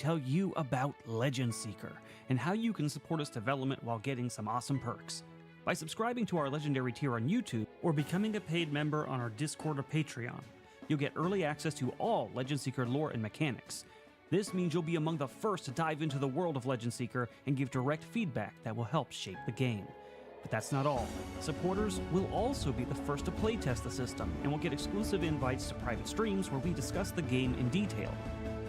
tell you about Legend Seeker and how you can support its development while getting some awesome perks. By subscribing to our Legendary tier on YouTube or becoming a paid member on our Discord or Patreon, you'll get early access to all Legend Seeker lore and mechanics. This means you'll be among the first to dive into the world of Legend Seeker and give direct feedback that will help shape the game. But that's not all. Supporters will also be the first to playtest the system and will get exclusive invites to private streams where we discuss the game in detail.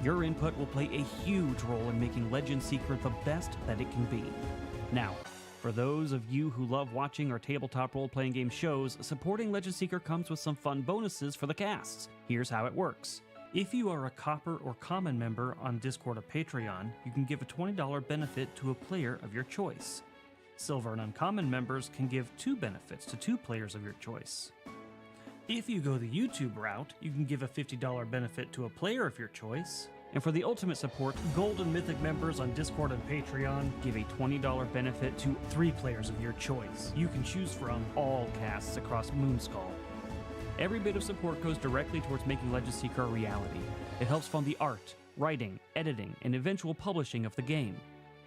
Your input will play a huge role in making Legend Seeker the best that it can be. Now, for those of you who love watching our tabletop role-playing game shows, supporting Legend Seeker comes with some fun bonuses for the casts. Here's how it works. If you are a Copper or Common member on Discord or Patreon, you can give a $20 benefit to a player of your choice. Silver and Uncommon members can give 2 benefits to 2 players of your choice. If you go the YouTube route, you can give a $50 benefit to a player of your choice. And for the ultimate support, Gold and Mythic members on Discord and Patreon give a $20 benefit to 3 players of your choice. You can choose from all casts across Moonskull. Every bit of support goes directly towards making Legend Seeker a reality. It helps fund the art, writing, editing, and eventual publishing of the game.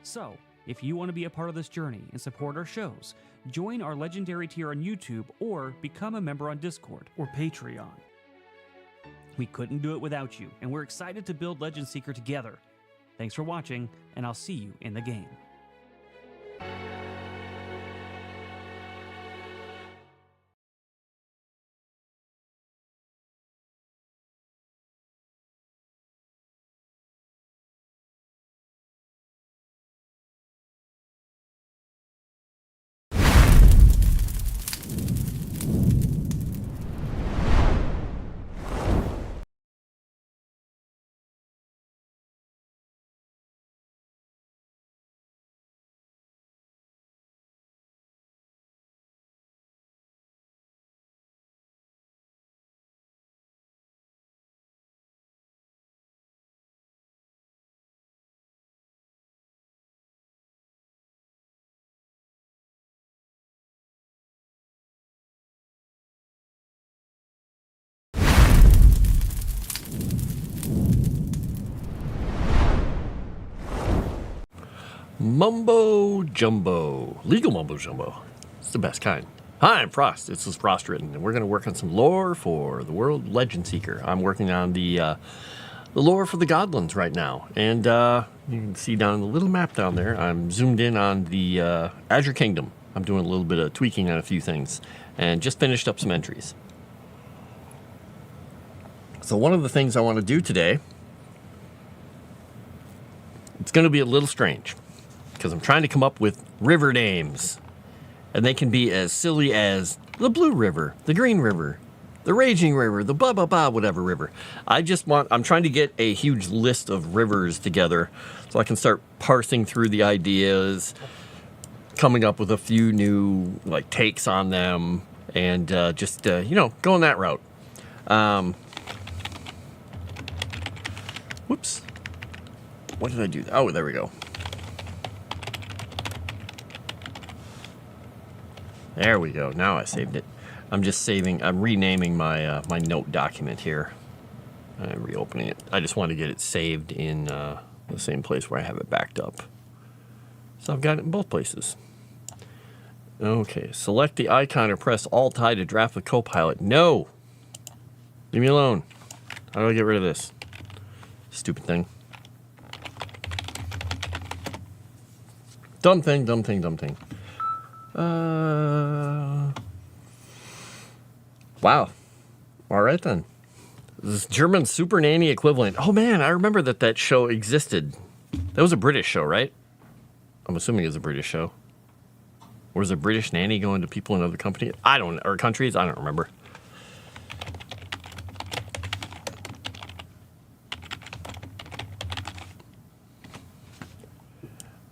So, if you want to be a part of this journey and support our shows, join our Legendary tier on YouTube or become a member on Discord or Patreon. We couldn't do it without you, and we're excited to build Legend Seeker together. Thanks for watching, and I'll see you in the game. Mumbo Jumbo. Legal Mumbo Jumbo. It's the best kind. Hi, I'm Frost. This is Frost Written, and we're going to work on some lore for the world Legend Seeker. I'm working on the lore for the Godlands right now. And you can see down the little map down there, I'm zoomed in on the Azure Kingdom. I'm doing a little bit of tweaking on a few things, and just finished up some entries. So one of the things I want to do today, it's going to be a little strange, because I'm trying to come up with river names. And they can be as silly as the Blue River, the Green River, the Raging River, the blah, blah, blah, whatever river. I'm trying to get a huge list of rivers together so I can start parsing through the ideas, coming up with a few new takes on them, and just going that route. Whoops. What did I do? Oh, there we go. There we go. Now I saved it. I'm renaming my my note document here. I'm reopening it. I just want to get it saved in the same place where I have it backed up. So I've got it in both places. Okay, select the icon or press Alt-I to draft the Copilot. No! Leave me alone. How do I get rid of this? Stupid thing. Dumb thing, dumb thing, dumb thing. Wow. All right, then. This German Super Nanny equivalent. Oh, man, I remember that show existed. That was a British show, right? I'm assuming it was a British show. Or was a British nanny going to people in other countries? Or countries? I don't remember.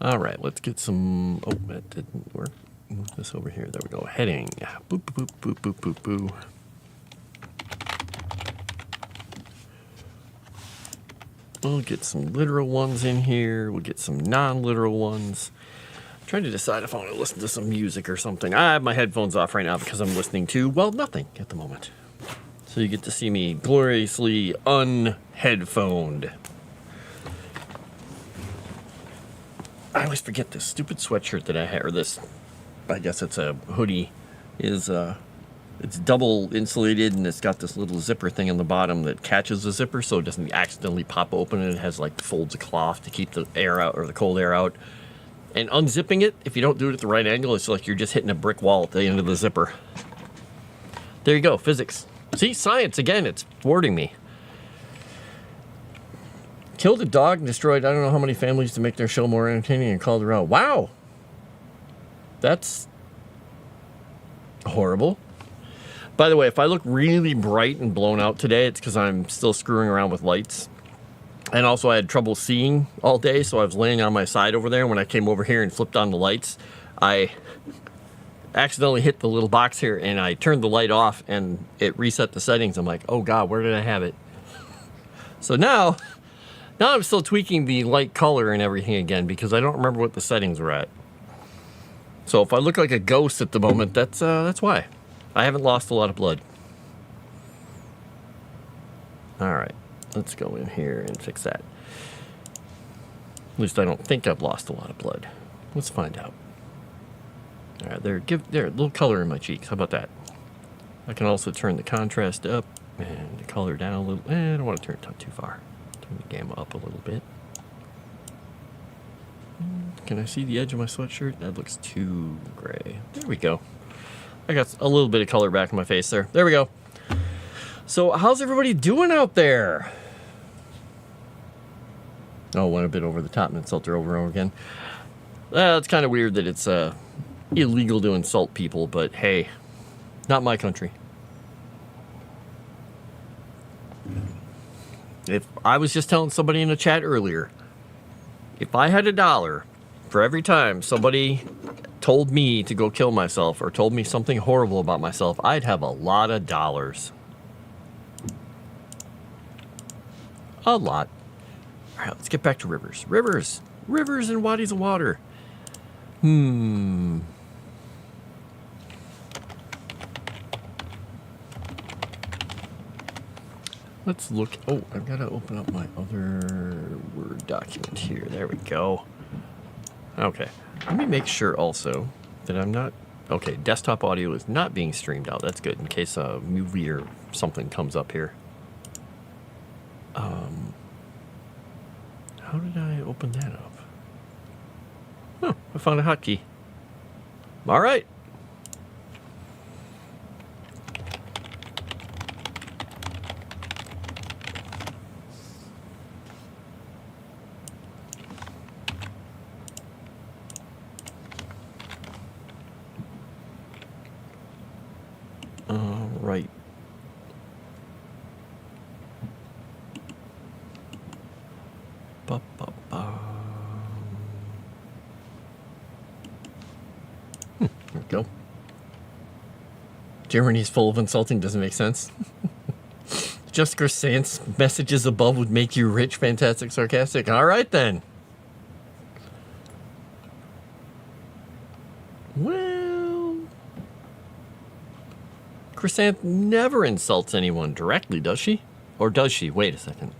All right, let's get some... Oh, that didn't work. Move this over here. There we go. Heading. Boop, boop, boop, boop, boop, boop. We'll get some literal ones in here. We'll get some non-literal ones. I'm trying to decide if I want to listen to some music or something. I have my headphones off right now because I'm listening to, well, nothing at the moment. So you get to see me gloriously unheadphoned. I always forget this stupid sweatshirt that I had, or this, I guess it's a hoodie, is it's double insulated and it's got this little zipper thing on the bottom that catches the zipper so it doesn't accidentally pop open, and it has like folds of cloth to keep the air out or the cold air out. And unzipping it, if you don't do it at the right angle, it's like you're just hitting a brick wall at the end of the zipper. There you go, physics. See, science again, it's thwarting me. Killed a dog and destroyed I don't know how many families to make their show more entertaining and called her out. Wow! That's horrible. By the way, if I look really bright and blown out today, it's because I'm still screwing around with lights. And also I had trouble seeing all day, so I was laying on my side over there. When I came over here and flipped on the lights, I accidentally hit the little box here and I turned the light off and it reset the settings. I'm like, oh God, where did I have it? So now I'm still tweaking the light color and everything again because I don't remember what the settings were at. So if I look like a ghost at the moment, that's why. I haven't lost a lot of blood. All right, let's go in here and fix that. At least I don't think I've lost a lot of blood. Let's find out. All right, there, a little color in my cheeks. How about that? I can also turn the contrast up and the color down a little. I don't want to turn it too far. Turn the gamma up a little bit. Can I see the edge of my sweatshirt? That looks too gray. There we go. I got a little bit of color back in my face there. There we go. So how's everybody doing out there? Oh, went a bit over the top and insult her over and over again. It's kind of weird that it's illegal to insult people, but hey, not my country. If I was just telling somebody in the chat earlier, if I had $1 for every time somebody told me to go kill myself or told me something horrible about myself, I'd have a lot of dollars. A lot. All right, let's get back to rivers. Rivers and bodies of water. Let's look. Oh, I've got to open up my other Word document here. There we go. Okay. Let me make sure also that I'm not... Okay, desktop audio is not being streamed out. That's good in case a movie or something comes up here. How did I open that up? Huh, I found a hotkey. All right. Right. There we go. Germany's full of insulting doesn't make sense. Just Sands messages above would make you rich, fantastic, sarcastic. All right then. Well, Chrysanth never insults anyone directly, does she? Or does she? Wait a second.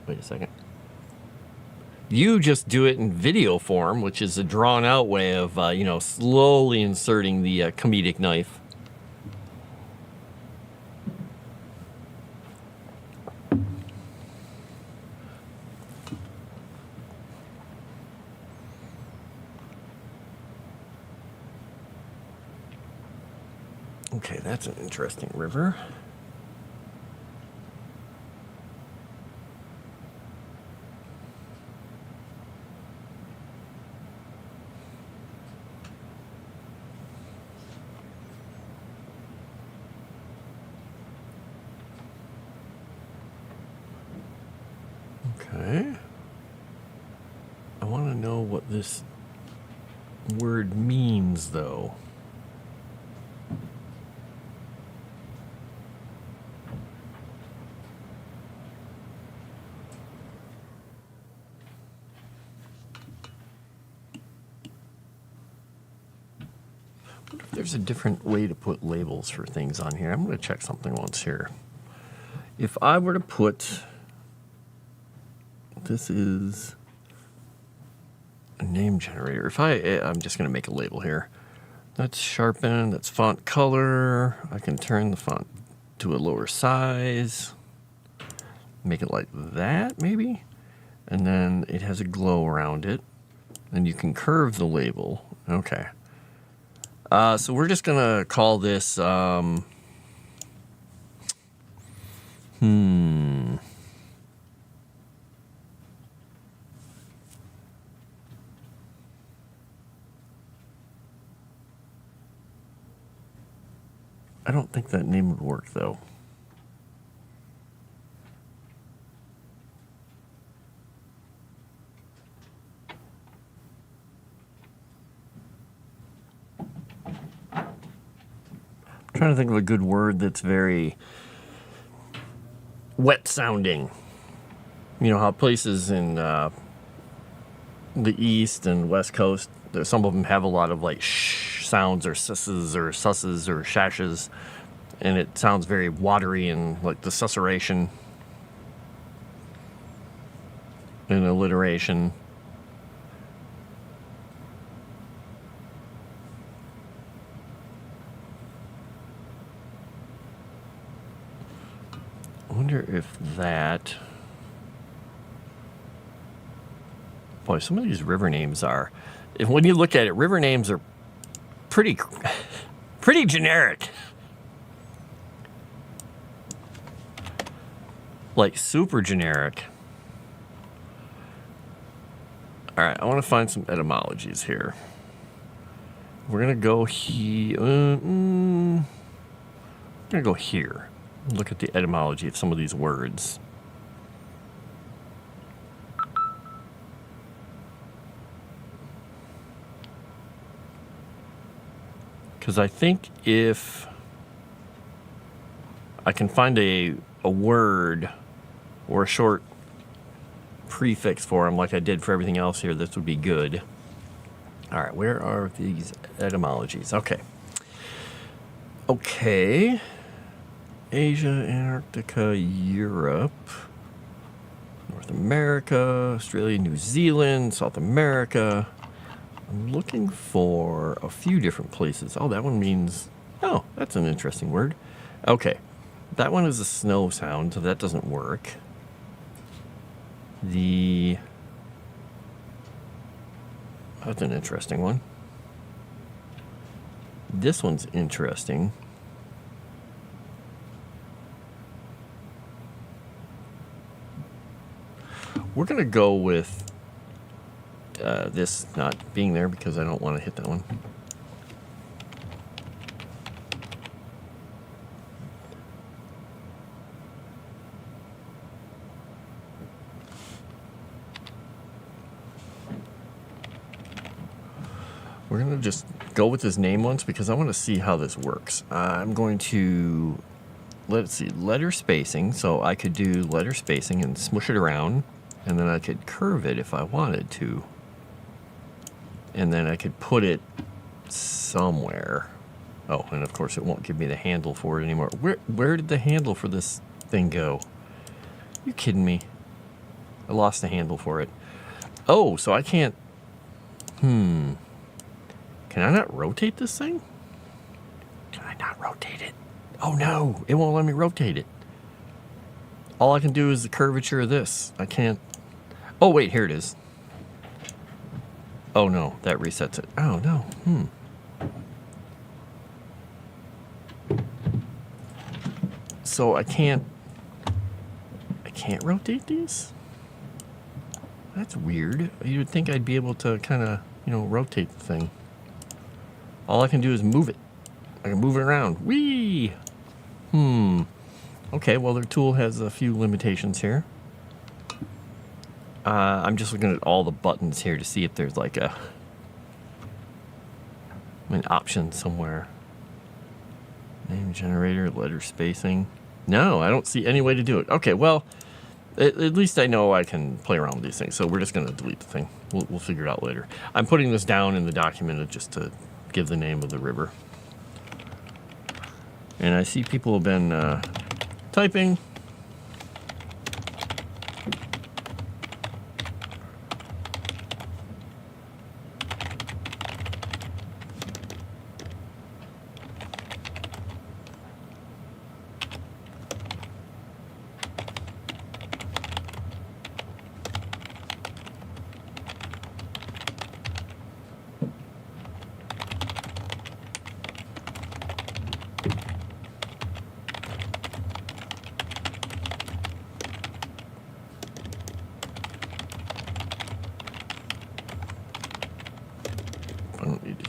You just do it in video form, which is a drawn-out way of, slowly inserting the comedic knife. Okay, that's an interesting river. Okay. I want to know what this word means, though. There's a different way to put labels for things on here. I'm going to check something once here. If I were to put, this is a name generator. I'm just going to make a label here. That's sharpen, that's font color. I can turn the font to a lower size. Make it like that, maybe. And then it has a glow around it. And you can curve the label. Okay. So we're just going to call this, I don't think that name would work, though. I'm trying to think of a good word that's very wet sounding. You know how places in the east and west coast, some of them have a lot of like sh sounds or susses or shashes, and it sounds very watery and like the susurration and alliteration. I wonder if that... Boy, some of these river names are... When you look at it, river names are pretty generic. Like, super generic. Alright, I want to find some etymologies here. We're going to go here. We're going to go here. Look at the etymology of some of these words. Because I think if I can find a word or a short prefix for them like I did for everything else here, this would be good. All right, where are these etymologies? Okay. Asia, Antarctica, Europe, North America, Australia, New Zealand, South America. I'm looking for a few different places. Oh, that one means... Oh, that's an interesting word. Okay. That one is a snow sound, so that doesn't work. That's an interesting one. This one's interesting. We're going to go with this not being there because I don't want to hit that one. We're going to just go with this name once because I want to see how this works. I'm going to, let's see, letter spacing. So I could do letter spacing and smush it around. And then I could curve it if I wanted to. And then I could put it somewhere. Oh, and of course it won't give me the handle for it anymore. Where did the handle for this thing go? You kidding me? I lost the handle for it. Oh, so I can't... Can I not rotate this thing? Can I not rotate it? Oh no, it won't let me rotate it. All I can do is the curvature of this. I can't... Oh, wait, here it is. Oh, no, that resets it. Oh, no. So I can't rotate these? That's weird. You would think I'd be able to kind of, rotate the thing. All I can do is move it. I can move it around. Whee! Okay, well, their tool has a few limitations here. I'm just looking at all the buttons here to see if there's like an option somewhere. Name generator, letter spacing. No, I don't see any way to do it. Okay, well, at least I know I can play around with these things. So we're just going to delete the thing. We'll figure it out later. I'm putting this down in the document just to give the name of the river. And I see people have been typing.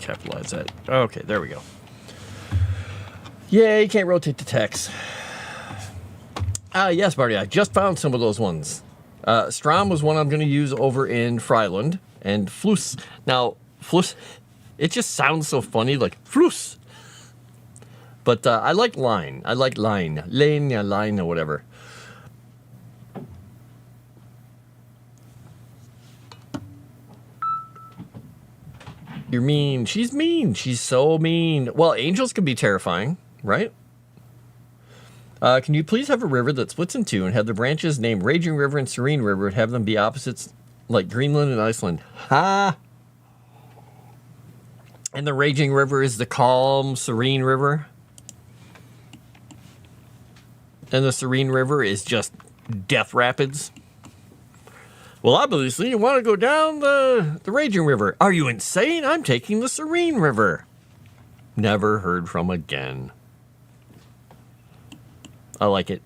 capitalize that. Okay, there we go. Yay, can't rotate the text. Yes, Marty, I just found some of those ones. Strom was one I'm going to use over in Fryland. And Flus. Now, Flus, it just sounds so funny, like Flus. But I like line. I like line. Line, or whatever. You're mean. She's mean. She's so mean. Well, angels can be terrifying, right? Can you please have a river that splits in two and have the branches named Raging River and Serene River and have them be opposites like Greenland and Iceland? Ha! And the Raging River is the calm, serene river. And the Serene River is just death rapids. Well, obviously, you want to go down the Raging River. Are you insane? I'm taking the Serene River. Never heard from again. I like it.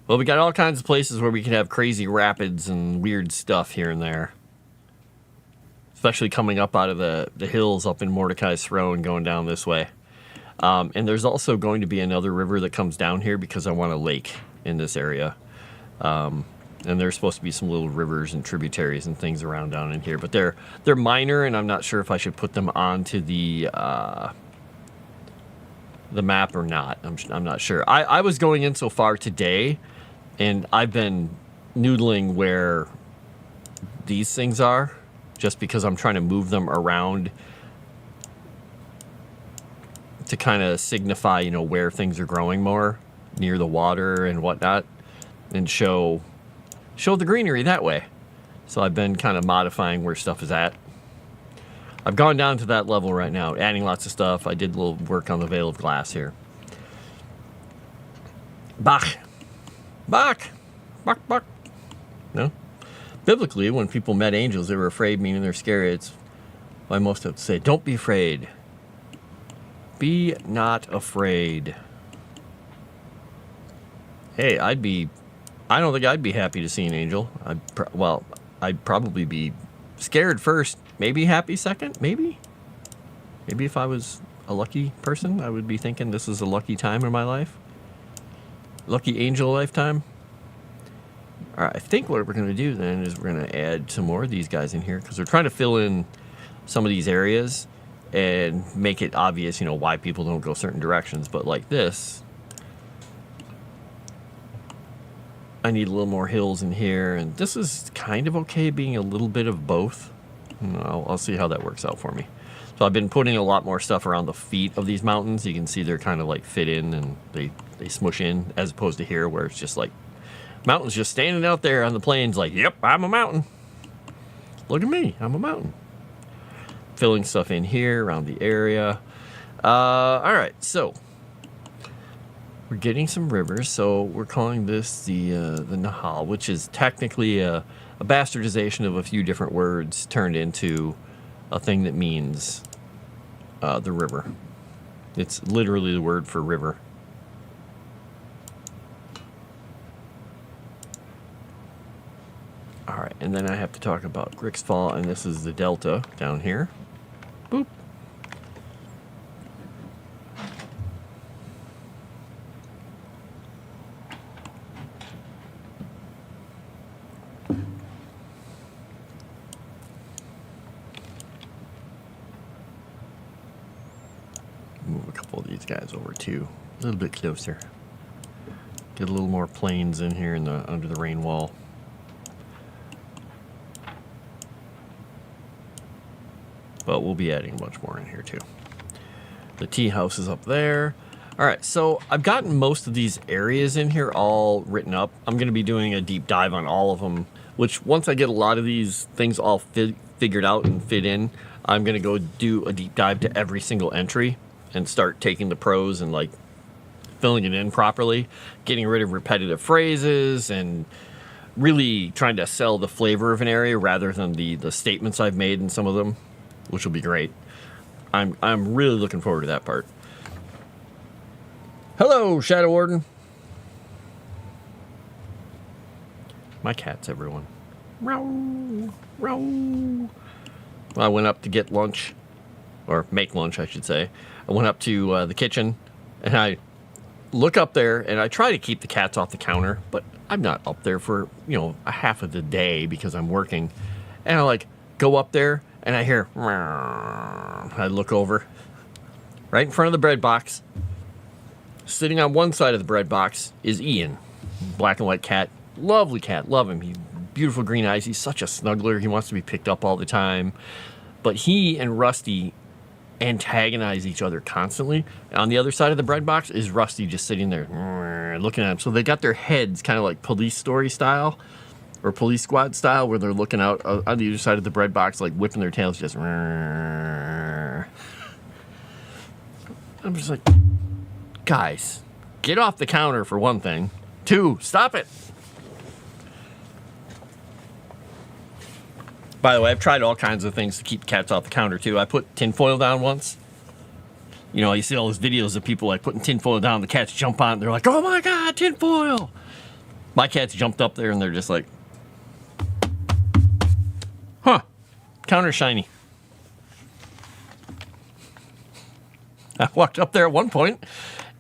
Well, we got all kinds of places where we can have crazy rapids and weird stuff here and there. Especially coming up out of the hills up in Mordecai's Throne going down this way. And there's also going to be another river that comes down here because I want a lake in this area. And there's supposed to be some little rivers and tributaries and things around down in here. But they're minor, and I'm not sure if I should put them onto the map or not. I'm not sure. I was going in so far today, and I've been noodling where these things are, just because I'm trying to move them around to kind of signify, you know, where things are growing more near the water and whatnot, and show the greenery that way. So I've been kind of modifying where stuff is at. I've gone down to that level right now, adding lots of stuff. I did a little work on the Veil of Glass here. Bach. No? Biblically, when people met angels, they were afraid, meaning they're scary. It's why most have to say, don't be afraid. Be not afraid. Hey, I don't think I'd be happy to see an angel. I'd probably be scared first, maybe happy second, maybe if I was a lucky person, I would be thinking this is a lucky time in my life, lucky angel lifetime. All right, I think what we're going to do then is we're going to add some more of these guys in here because we're trying to fill in some of these areas and make it obvious, you know, why people don't go certain directions. But like this, I need a little more hills in here, and this is kind of okay being a little bit of both. I'll see how that works out for me. So I've been putting a lot more stuff around the feet of these mountains. You can see they're kind of like fit in and they smush in, as opposed to here where it's just like mountains just standing out there on the plains like, yep, I'm a mountain. Look at me, I'm a mountain. Filling stuff in here around the area. All right, so we're getting some rivers, so we're calling this the Nahal, which is technically a bastardization of a few different words turned into a thing that means the river. It's literally the word for river. All right, and then I have to talk about Grixfall, and this is the delta down here. Boop. Move a couple of these guys over too, a little bit closer. Get a little more plains in here in the under the rain wall. But we'll be adding a bunch more in here too. The tea house is up there. All right, so I've gotten most of these areas in here all written up. I'm going to be doing a deep dive on all of them, which once I get a lot of these things all figured out and fit in, I'm going to go do a deep dive to every single entry and start taking the pros and like filling it in properly, getting rid of repetitive phrases and really trying to sell the flavor of an area rather than the statements I've made in some of them, which will be great. I'm really looking forward to that part. Hello, Shadow Warden. My cats, everyone. Meow, meow. I went up to get lunch or make lunch, I should say. I went up to the kitchen, and I look up there, and I try to keep the cats off the counter, but I'm not up there for, a half of the day because I'm working. And I go up there, and I hear, I look over, right in front of the bread box. Sitting on one side of the bread box is Ian, black and white cat. Lovely cat, love him. He's beautiful green eyes. He's such a snuggler. He wants to be picked up all the time. But he and Rusty antagonize each other constantly. On the other side of the bread box is Rusty just sitting there looking at him. So they got their heads kind of like Police Story style or Police Squad style, where they're looking out on the other side of the bread box, like whipping their tails, just. I'm just like, guys, get off the counter for one thing. 2, stop it. By the way, I've tried all kinds of things to keep cats off the counter, too. I put tinfoil down once. You see all those videos of people, putting tinfoil down. The cats jump on it. They're like, oh, my God, tinfoil. My cats jumped up there, and they're just like, huh, counter's shiny. I walked up there at one point,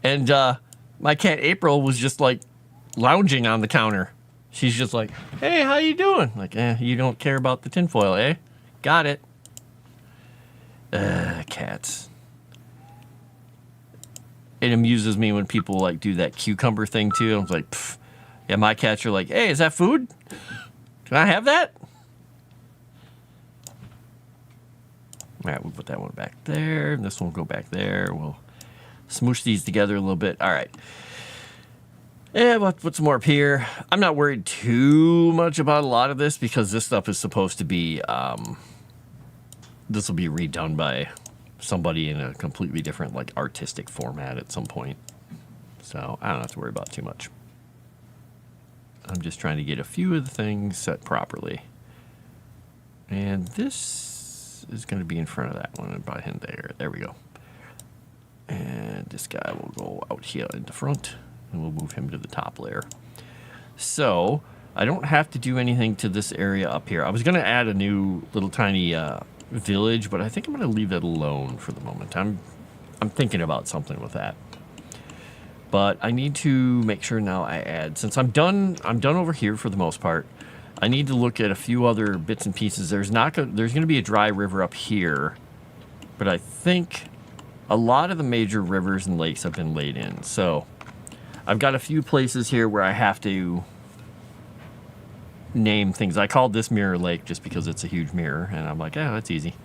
and my cat April was just, lounging on the counter. She's just like, hey, how you doing? Like, you don't care about the tinfoil, eh? Got it. Cats. It amuses me when people, do that cucumber thing, too. I was like, pfft. Yeah, my cats are like, hey, is that food? Can I have that? All right, we'll put that one back there. This one will go back there. We'll smoosh these together a little bit. All right. Yeah, we'll put some more up here. I'm not worried too much about a lot of this because this stuff is supposed to be, this will be redone by somebody in a completely different, artistic format at some point. So I don't have to worry about too much. I'm just trying to get a few of the things set properly. And this is going to be in front of that one and behind there. There we go. And this guy will go out here in the front. And we'll move him to the top layer. So I don't have to do anything to this area up here. I was going to add a new little tiny village, but I think I'm going to leave it alone for the moment. I'm thinking about something with that. But I need to make sure now I add, since I'm done over here for the most part. I need to look at a few other bits and pieces. There's going to be a dry river up here, but I think a lot of the major rivers and lakes have been laid in. So I've got a few places here where I have to name things. I called this Mirror Lake just because it's a huge mirror, and I'm like, yeah, that's easy.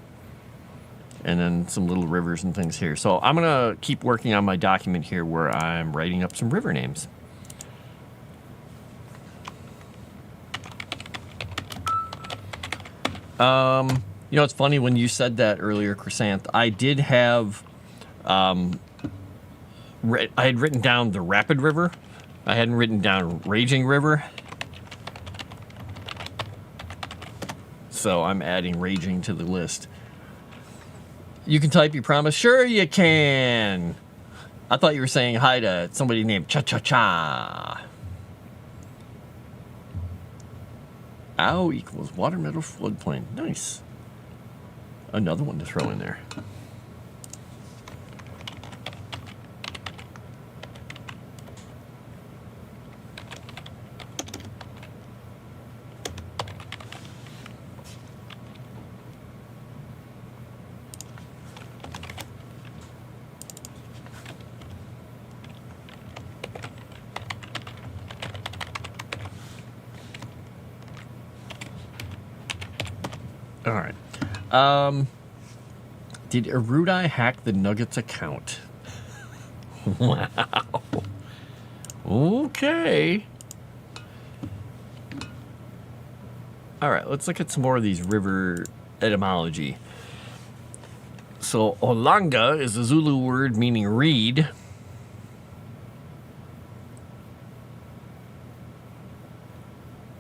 And then some little rivers and things here. So I'm going to keep working on my document here where I'm writing up some river names. It's funny when you said that earlier, Chrysanth. I did have, I had written down the Rapid River. I hadn't written down Raging River. So I'm adding Raging to the list. You can type, you promise? Sure you can. I thought you were saying hi to somebody named Cha-Cha-Cha. Ow equals water meadow floodplain. Nice. Another one to throw in there. All right. Did Erudai hack the Nuggets account? Wow. Okay. All right, let's look at some more of these river etymology. So, Olanga is a Zulu word meaning reed.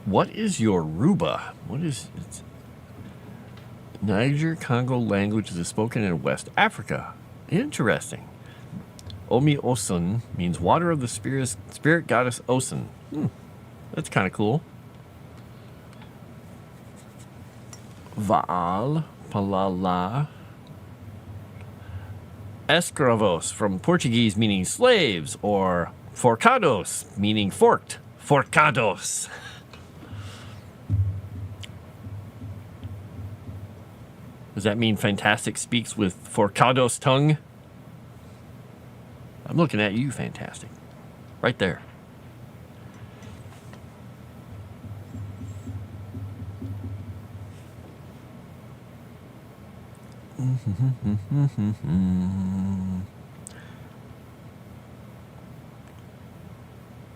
What is Yoruba? What is it? Niger-Congo language is spoken in West Africa. Interesting. Omi Osun means water of the spirit goddess Osun. That's kind of cool. Vaal, Palala, Escravos, from Portuguese meaning slaves, or forcados, meaning forked. Forcados. Does that mean Fantastic speaks with forcados tongue? I'm looking at you, Fantastic. Right there.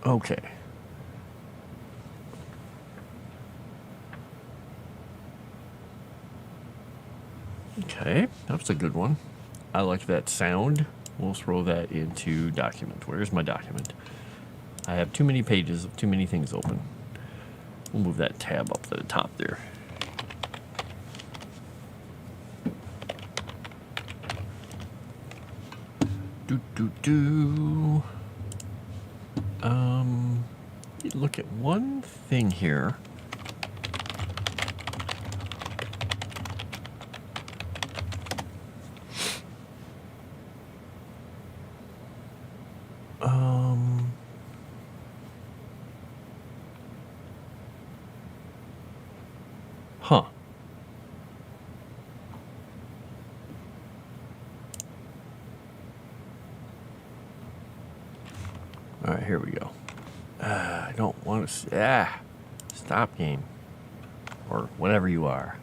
Okay. Okay, that's a good one. I like that sound. We'll throw that into document. Where's my document? I have too many pages of too many things open. We'll move that tab up to the top there. Look at one thing here. Huh. All right, here we go. I don't want to... Stop game. Or whatever you are.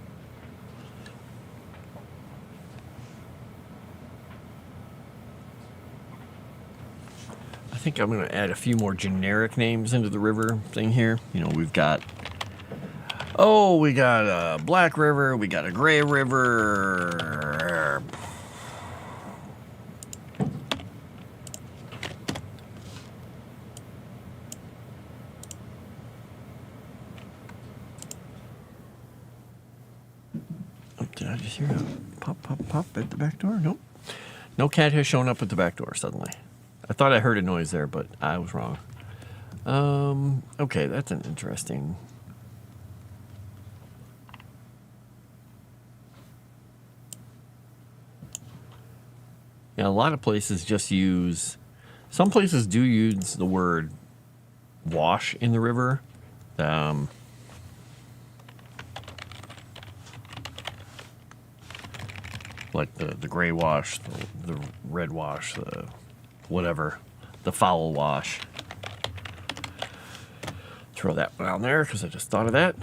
I think I'm going to add a few more generic names into the river thing here. You know, we've got... Oh, we got a Black River. We got a Gray River. Did I just hear a pop, pop, pop at the back door? Nope. No cat has shown up at the back door suddenly. I thought I heard a noise there, but I was wrong. Okay, that's an interesting... Yeah, a lot of places just use... Some places do use the word wash in the river. Like the gray wash, the red wash, the whatever, the foul wash. Throw that one down there because I just thought of that.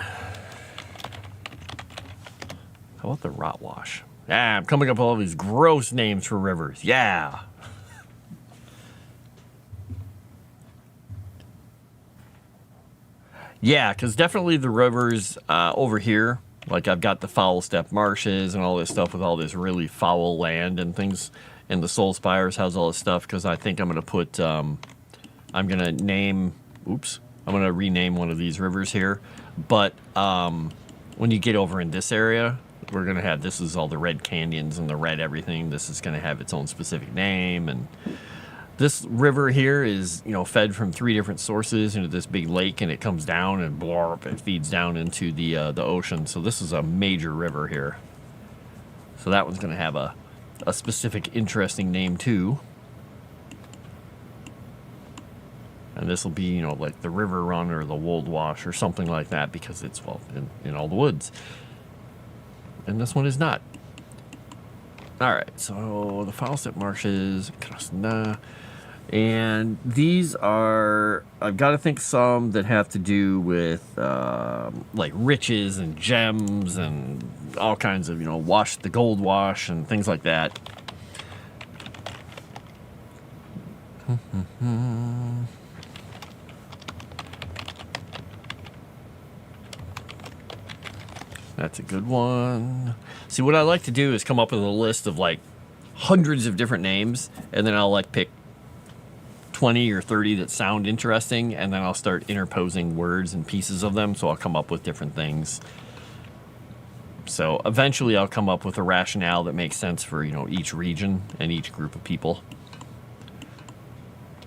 How about the rot wash? I'm coming up with all these gross names for rivers. Yeah. Yeah, because definitely the rivers over here, like I've got the Foul Step Marshes and all this stuff with all this really foul land and things. And the Soul Spires has all this stuff because I think I'm going to put, I'm going to name, I'm going to rename one of these rivers here. But when you get over in this area, we're going to have, this is all the red canyons and the red everything. This is going to have its own specific name. And this river here is, you know, fed from 3 different sources into this big lake, and it comes down and blorp, it feeds down into the ocean. So this is a major river here. So that one's going to have a specific interesting name too. And this will be, you know, like the River Run or the Wold Wash or something like that because it's, well, in all the woods. And this one is not. All right, so the Foul Step Marshes, and these are, I've got to think some that have to do with like riches and gems and all kinds of, you know, wash, the gold wash and things like that. That's a good one. See, what I like to do is come up with a list of like hundreds of different names, and then I'll like pick 20 or 30 that sound interesting, and then I'll start interposing words and pieces of them, so I'll come up with different things. So eventually I'll come up with a rationale that makes sense for, you know, each region and each group of people.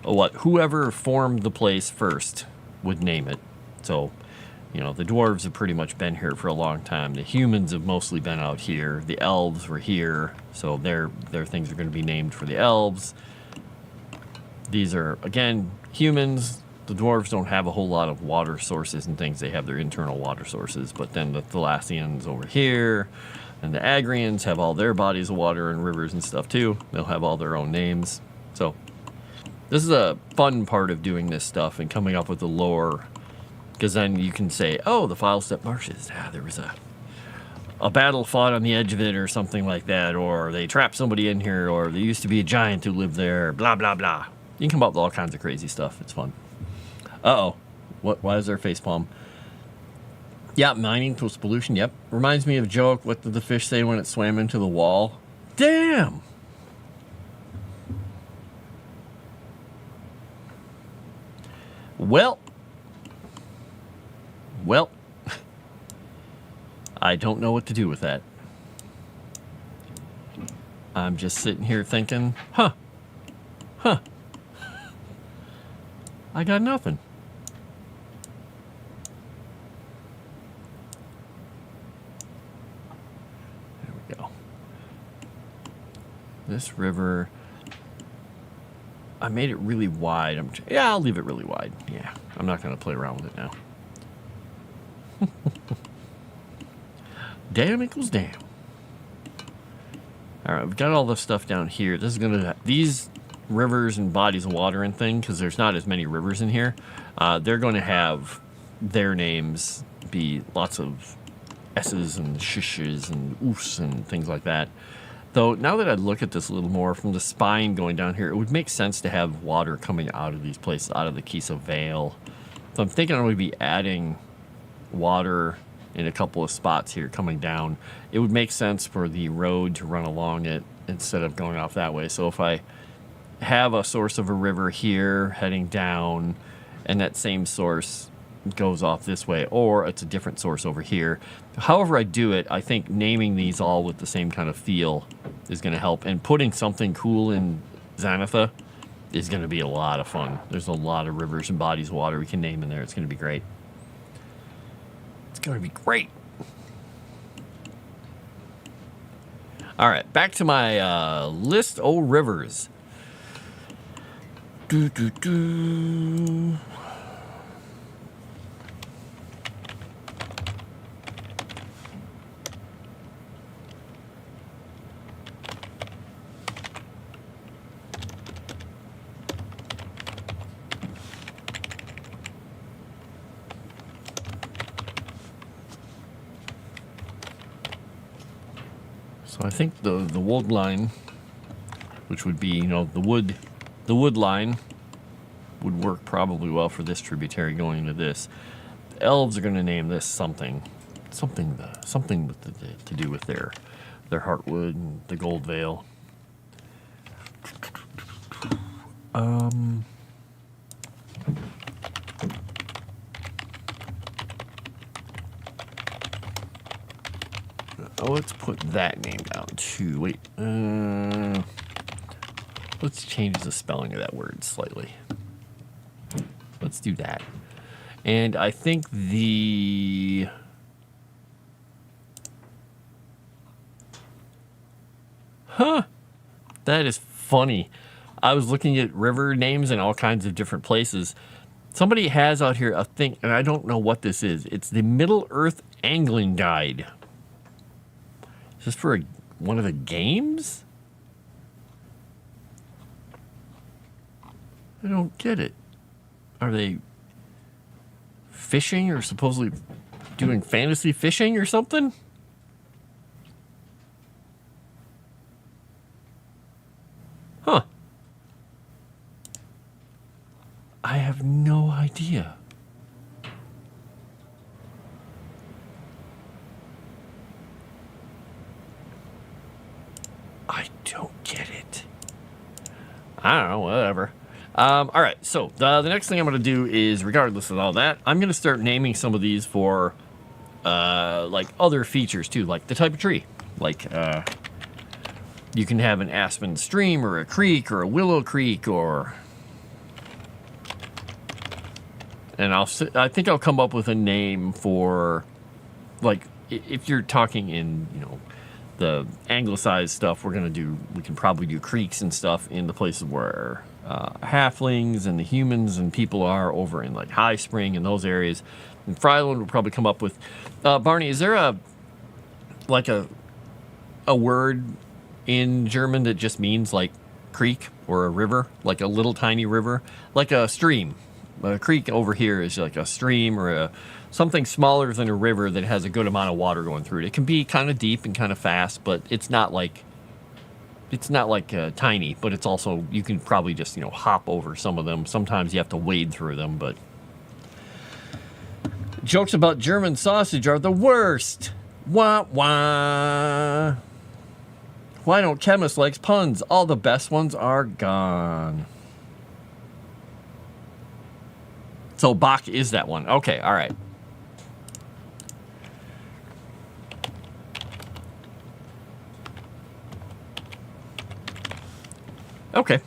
Whoever formed the place first would name it. So You know, the dwarves have pretty much been here for a long time. The humans have mostly been out here. The elves were here, so their things are going to be named for the elves. These are, again, humans. The dwarves don't have a whole lot of water sources and things. They have their internal water sources, but then the Thalassians over here, and the Agrians have all their bodies of water and rivers and stuff too. They'll have all their own names. So this is a fun part of doing this stuff and coming up with the lore, because then you can say, oh, the Filestep Marshes, there was a battle fought on the edge of it or something like that, or they trapped somebody in here, or there used to be a giant who lived there, blah, blah, blah. You can come up with all kinds of crazy stuff. It's fun. Uh-oh. Why is there facepalm? Yeah, mining equals pollution. Yep. Reminds me of a joke. What did the fish say when it swam into the wall? Damn! Well, I don't know what to do with that. I'm just sitting here thinking, huh. I got nothing. There we go. This river, I made it really wide. Yeah, I'll leave it really wide. Yeah, I'm not going to play around with it now. Damn equals damn. All right, we've got all this stuff down here. This is gonna, these rivers and bodies of water and thing, because there's not as many rivers in here. They're going to have their names be lots of S's and shishes and oofs and things like that. Though now that I look at this a little more from the spine going down here, it would make sense to have water coming out of these places, out of the Kisa Vale. So I'm thinking I'm going to be adding water in a couple of spots here coming down. It would make sense for the road to run along it instead of going off that way. So if I have a source of a river here heading down, and that same source goes off this way, or it's a different source over here. However I do it, I think naming these all with the same kind of feel is going to help, and putting something cool in Xanatha is going to be a lot of fun. There's a lot of rivers and bodies of water we can name in there. It's going to be great. It's going to be great. All right, back to my list of rivers. So I think the wood line, which would be, you know, the wood line, would work probably well for this tributary going into this. The elves are going to name this something with to do with their heartwood and the gold veil. Let's put that name down too. Wait, let's change the spelling of that word slightly. Let's do that. And I think that is funny. I was looking at river names in all kinds of different places. Somebody has out here a thing, and I don't know what this is. It's the Middle Earth Angling Guide. Is this for one of the games? I don't get it. Are they fishing or supposedly doing fantasy fishing or something? Huh. I have no idea. I don't get it. I don't know, whatever. All right, so the next thing I'm going to do is, regardless of all that, I'm going to start naming some of these for, like, other features, too, like the type of tree. Like, you can have an aspen stream or a creek or a willow creek or And I think I'll come up with a name for, like, if you're talking in, you know, the anglicized stuff, we can probably do creeks and stuff in the places where halflings and the humans and people are over in like High Spring and those areas. And Fryland will probably come up with, Barney, is there a word in German that just means like creek or a river, like a little tiny river, like a stream? A creek over here is like a stream or something smaller than a river that has a good amount of water going through it. It can be kind of deep and kind of fast, but it's not like tiny. But it's also, you can probably just, you know, hop over some of them. Sometimes you have to wade through them. But jokes about German sausage are the worst. Wah wah. Why don't chemists like puns? All the best ones are gone. So Bach is that one. Okay, all right. Okay.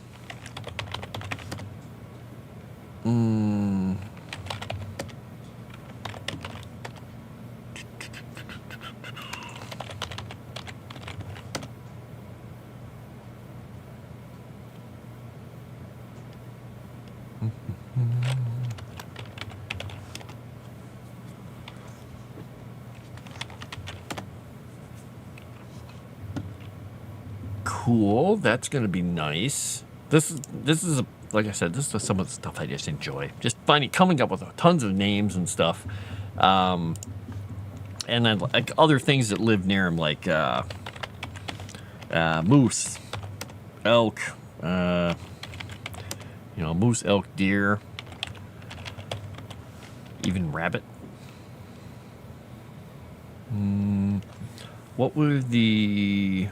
Cool. That's going to be nice. This is like I said, this is some of the stuff I just enjoy. Just coming up with tons of names and stuff. And then like other things that live near them, like moose, elk, moose, elk, deer, even rabbit. What were the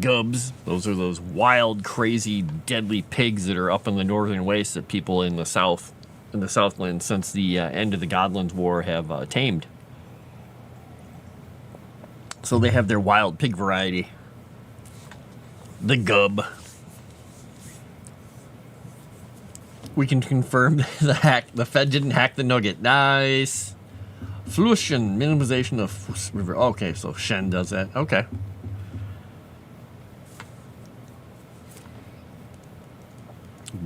gubs, those are those wild, crazy, deadly pigs that are up in the northern wastes that people in the Southland since the end of the Godlands War have tamed. So they have their wild pig variety. The gub. We can confirm the Fed didn't hack the nugget. Nice. Flution, minimization of river. Okay, so Shen does that. Okay.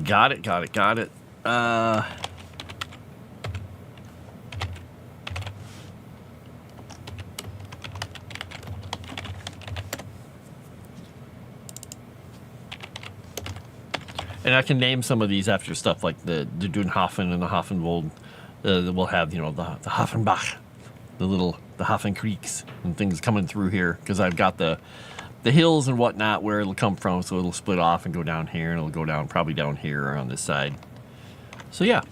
Got it. And I can name some of these after stuff like the Dunhafen and the Hafenwold. We'll have, the Hafenbach, the Hafen Creeks and things coming through here because I've got the hills and whatnot where it'll come from, so it'll split off and go down here, and it'll go down probably down here or on this side. So yeah,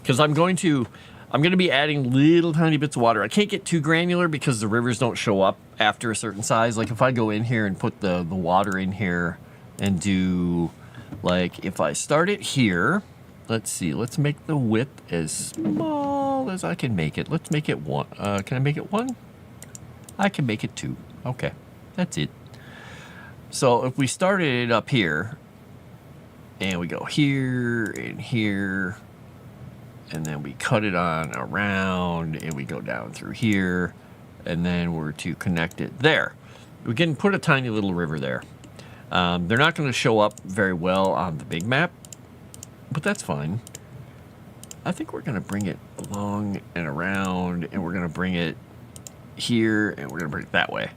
because I'm going to be adding little tiny bits of water. I can't get too granular because the rivers don't show up after a certain size. Like if I go in here and put the water in here and do, like if I start it here, let's see, let's make the width as small as I can make it. Let's make it 1. Can I make it 1? I can make it 2. Okay, that's it. So if we started it up here, and we go here and here, and then we cut it on around, and we go down through here, and then we're to connect it there. We can put a tiny little river there. They're not going to show up very well on the big map, but that's fine. I think we're going to bring it along and around, and we're going to bring it here, and we're going to bring it that way.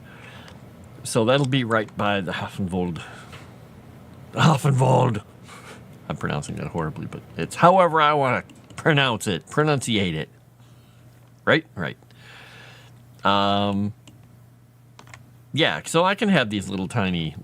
So that'll be right by the Hafenwold. I'm pronouncing that horribly, but it's however I want to pronounce it. Pronunciate it. Right? Right. Yeah, so I can have these little tiny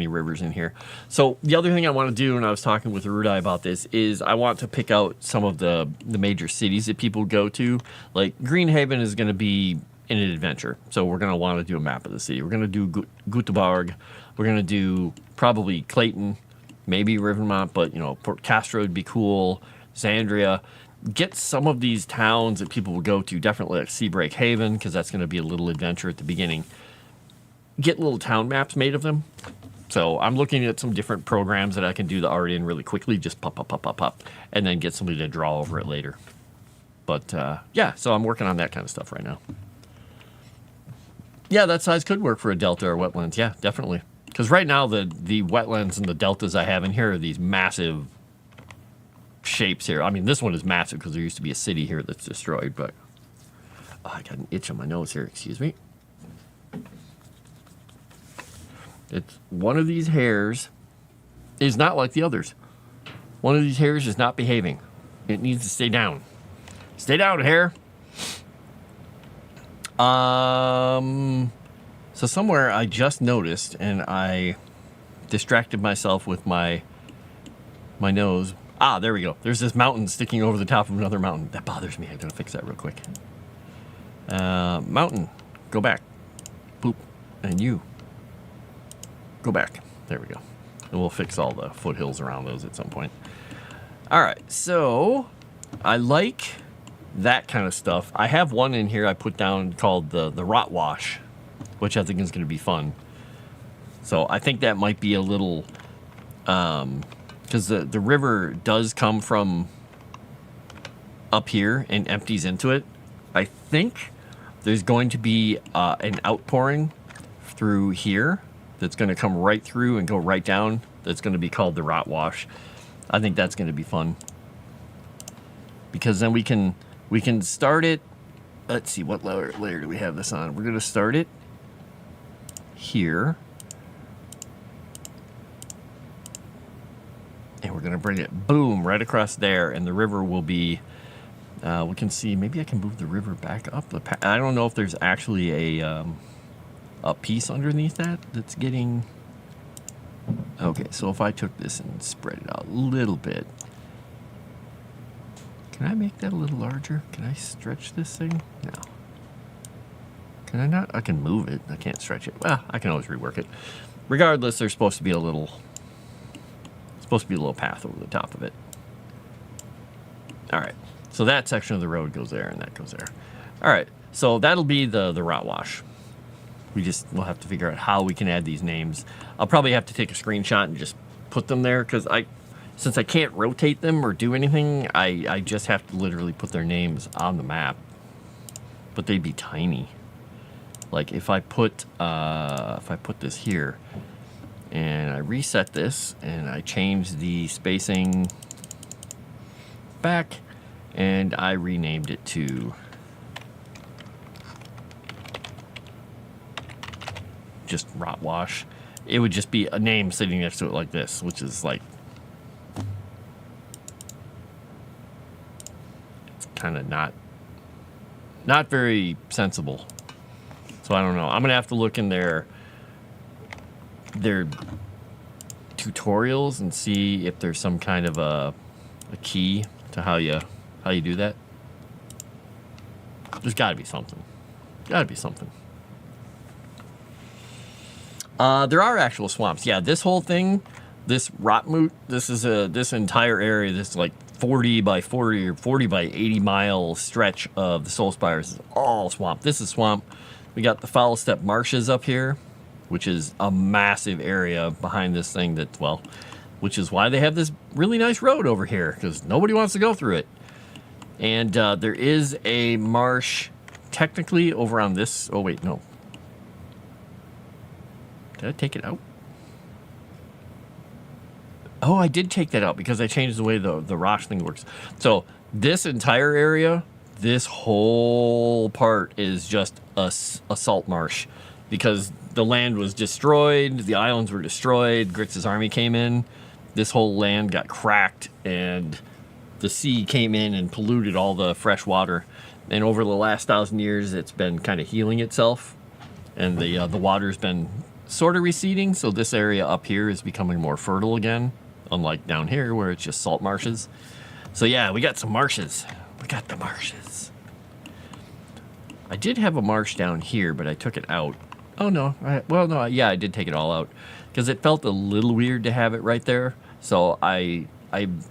rivers in here. So the other thing I want to do, and I was talking with Rudai about this, is I want to pick out some of the major cities that people go to. Like Greenhaven is going to be in an adventure, so we're going to want to do a map of the city. We're going to do Göteborg. We're going to do probably Clayton, maybe Rivermont, but Port Castro would be cool. Zandria. Get some of these towns that people will go to. Definitely like Seabreak Haven, because that's going to be a little adventure at the beginning. Get little town maps made of them, So I'm looking at some different programs that I can do the art in really quickly, just pop, pop, pop, pop, pop, and then get somebody to draw over it later. But yeah, so I'm working on that kind of stuff right now. Yeah, that size could work for a delta or wetlands. Yeah, definitely. Because right now the wetlands and the deltas I have in here are these massive shapes here. I mean, this one is massive because there used to be a city here that's destroyed, but I got an itch on my nose here. Excuse me. It's one of these hairs is not like the others. One of these hairs is not behaving. It needs to stay down. Stay down, hair. So somewhere I just noticed, and I distracted myself with my nose. Ah, there we go. There's this mountain sticking over the top of another mountain. That bothers me. I gotta fix that real quick. Mountain, go back. Boop. And you, go back. There we go. And we'll fix all the foothills around those at some point. All right, so I like that kind of stuff. I have one in here I put down called the rot wash, which I think is going to be fun. So I think that might be a little, because the river does come from up here and empties into it. I think there's going to be an outpouring through here that's going to come right through and go right down. That's going to be called the rot wash. I think that's going to be fun, because then we can start it. Let's see, what layer do we have this on? We're going to start it here, and we're going to bring it, boom, right across there, and the river will be, we can see, maybe I can move the river back up. I don't know if there's actually a piece underneath that's getting, okay, so if I took this and spread it out a little bit, can I make that a little larger? Can I stretch this thing? No. Can I not? I can move it. I can't stretch it. Well, I can always rework it. Regardless, there's supposed to be a little path over the top of it. All right. So that section of the road goes there, and that goes there. All right. So that'll be the rot wash. We'll have to figure out how we can add these names. I'll probably have to take a screenshot and just put them there, because since I can't rotate them or do anything, I just have to literally put their names on the map. But they'd be tiny. Like if I put this here and I reset this and I change the spacing back and I renamed it to just rot wash, it would just be a name sitting next to it like this, which is like kind of not very sensible. So I don't know. I'm gonna have to look in their tutorials and see if there's some kind of a key to how you do that. There's got to be something. Got to be something. There are actual swamps. Yeah, this whole thing, this Rotmoot, this entire area, this like 40 by 40 or 40 by 80 mile stretch of the Soul Spires is all swamp. This is swamp. We got the Foul Step Marshes up here, which is a massive area behind this thing that, well, which is why they have this really nice road over here, because nobody wants to go through it. And there is a marsh technically over on this. Oh, wait, no. Did I take it out? Oh, I did take that out because I changed the way the Rosh thing works. So this entire area, this whole part is just a salt marsh because the land was destroyed. The islands were destroyed. Grix's army came in. This whole land got cracked and the sea came in and polluted all the fresh water. And over the last 1,000 years, it's been kind of healing itself. And the water's been sort of receding. So this area up here is becoming more fertile again. Unlike down here where it's just salt marshes. So yeah, we got some marshes. We got the marshes. I did have a marsh down here, but I took it out. Oh no, I did take it all out. Because it felt a little weird to have it right there. So I'm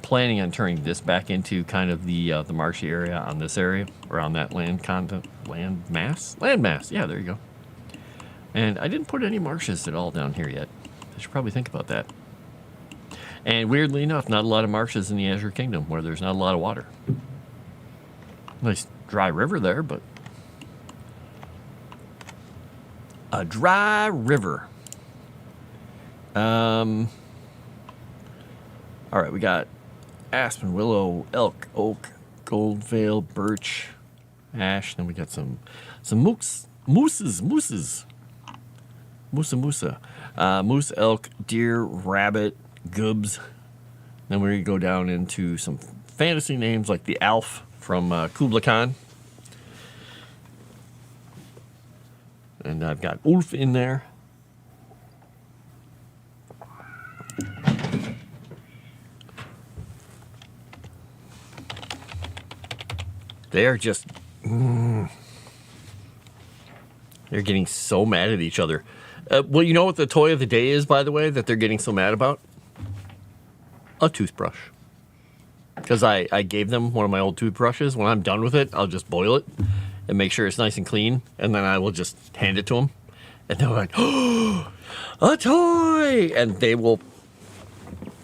planning on turning this back into kind of the marshy area on this area. Or on that land mass. Yeah, there you go. And I didn't put any marshes at all down here yet. I should probably think about that. And weirdly enough, not a lot of marshes in the Azure Kingdom where there's not a lot of water. Nice dry river there, but a dry river. All right, we got aspen, willow, elk, oak, goldvale, birch, ash. Then we got some mooses. Moose, elk, deer, rabbit, goobs. Then we're going to go down into some fantasy names like the Alf from Kubla Khan. And I've got Ulf in there. They are just... they're getting so mad at each other. Well, you know what the toy of the day is, by the way, that they're getting so mad about? A toothbrush. Because I gave them one of my old toothbrushes. When I'm done with it, I'll just boil it and make sure it's nice and clean. And then I will just hand it to them. And they're like, oh, a toy! And they will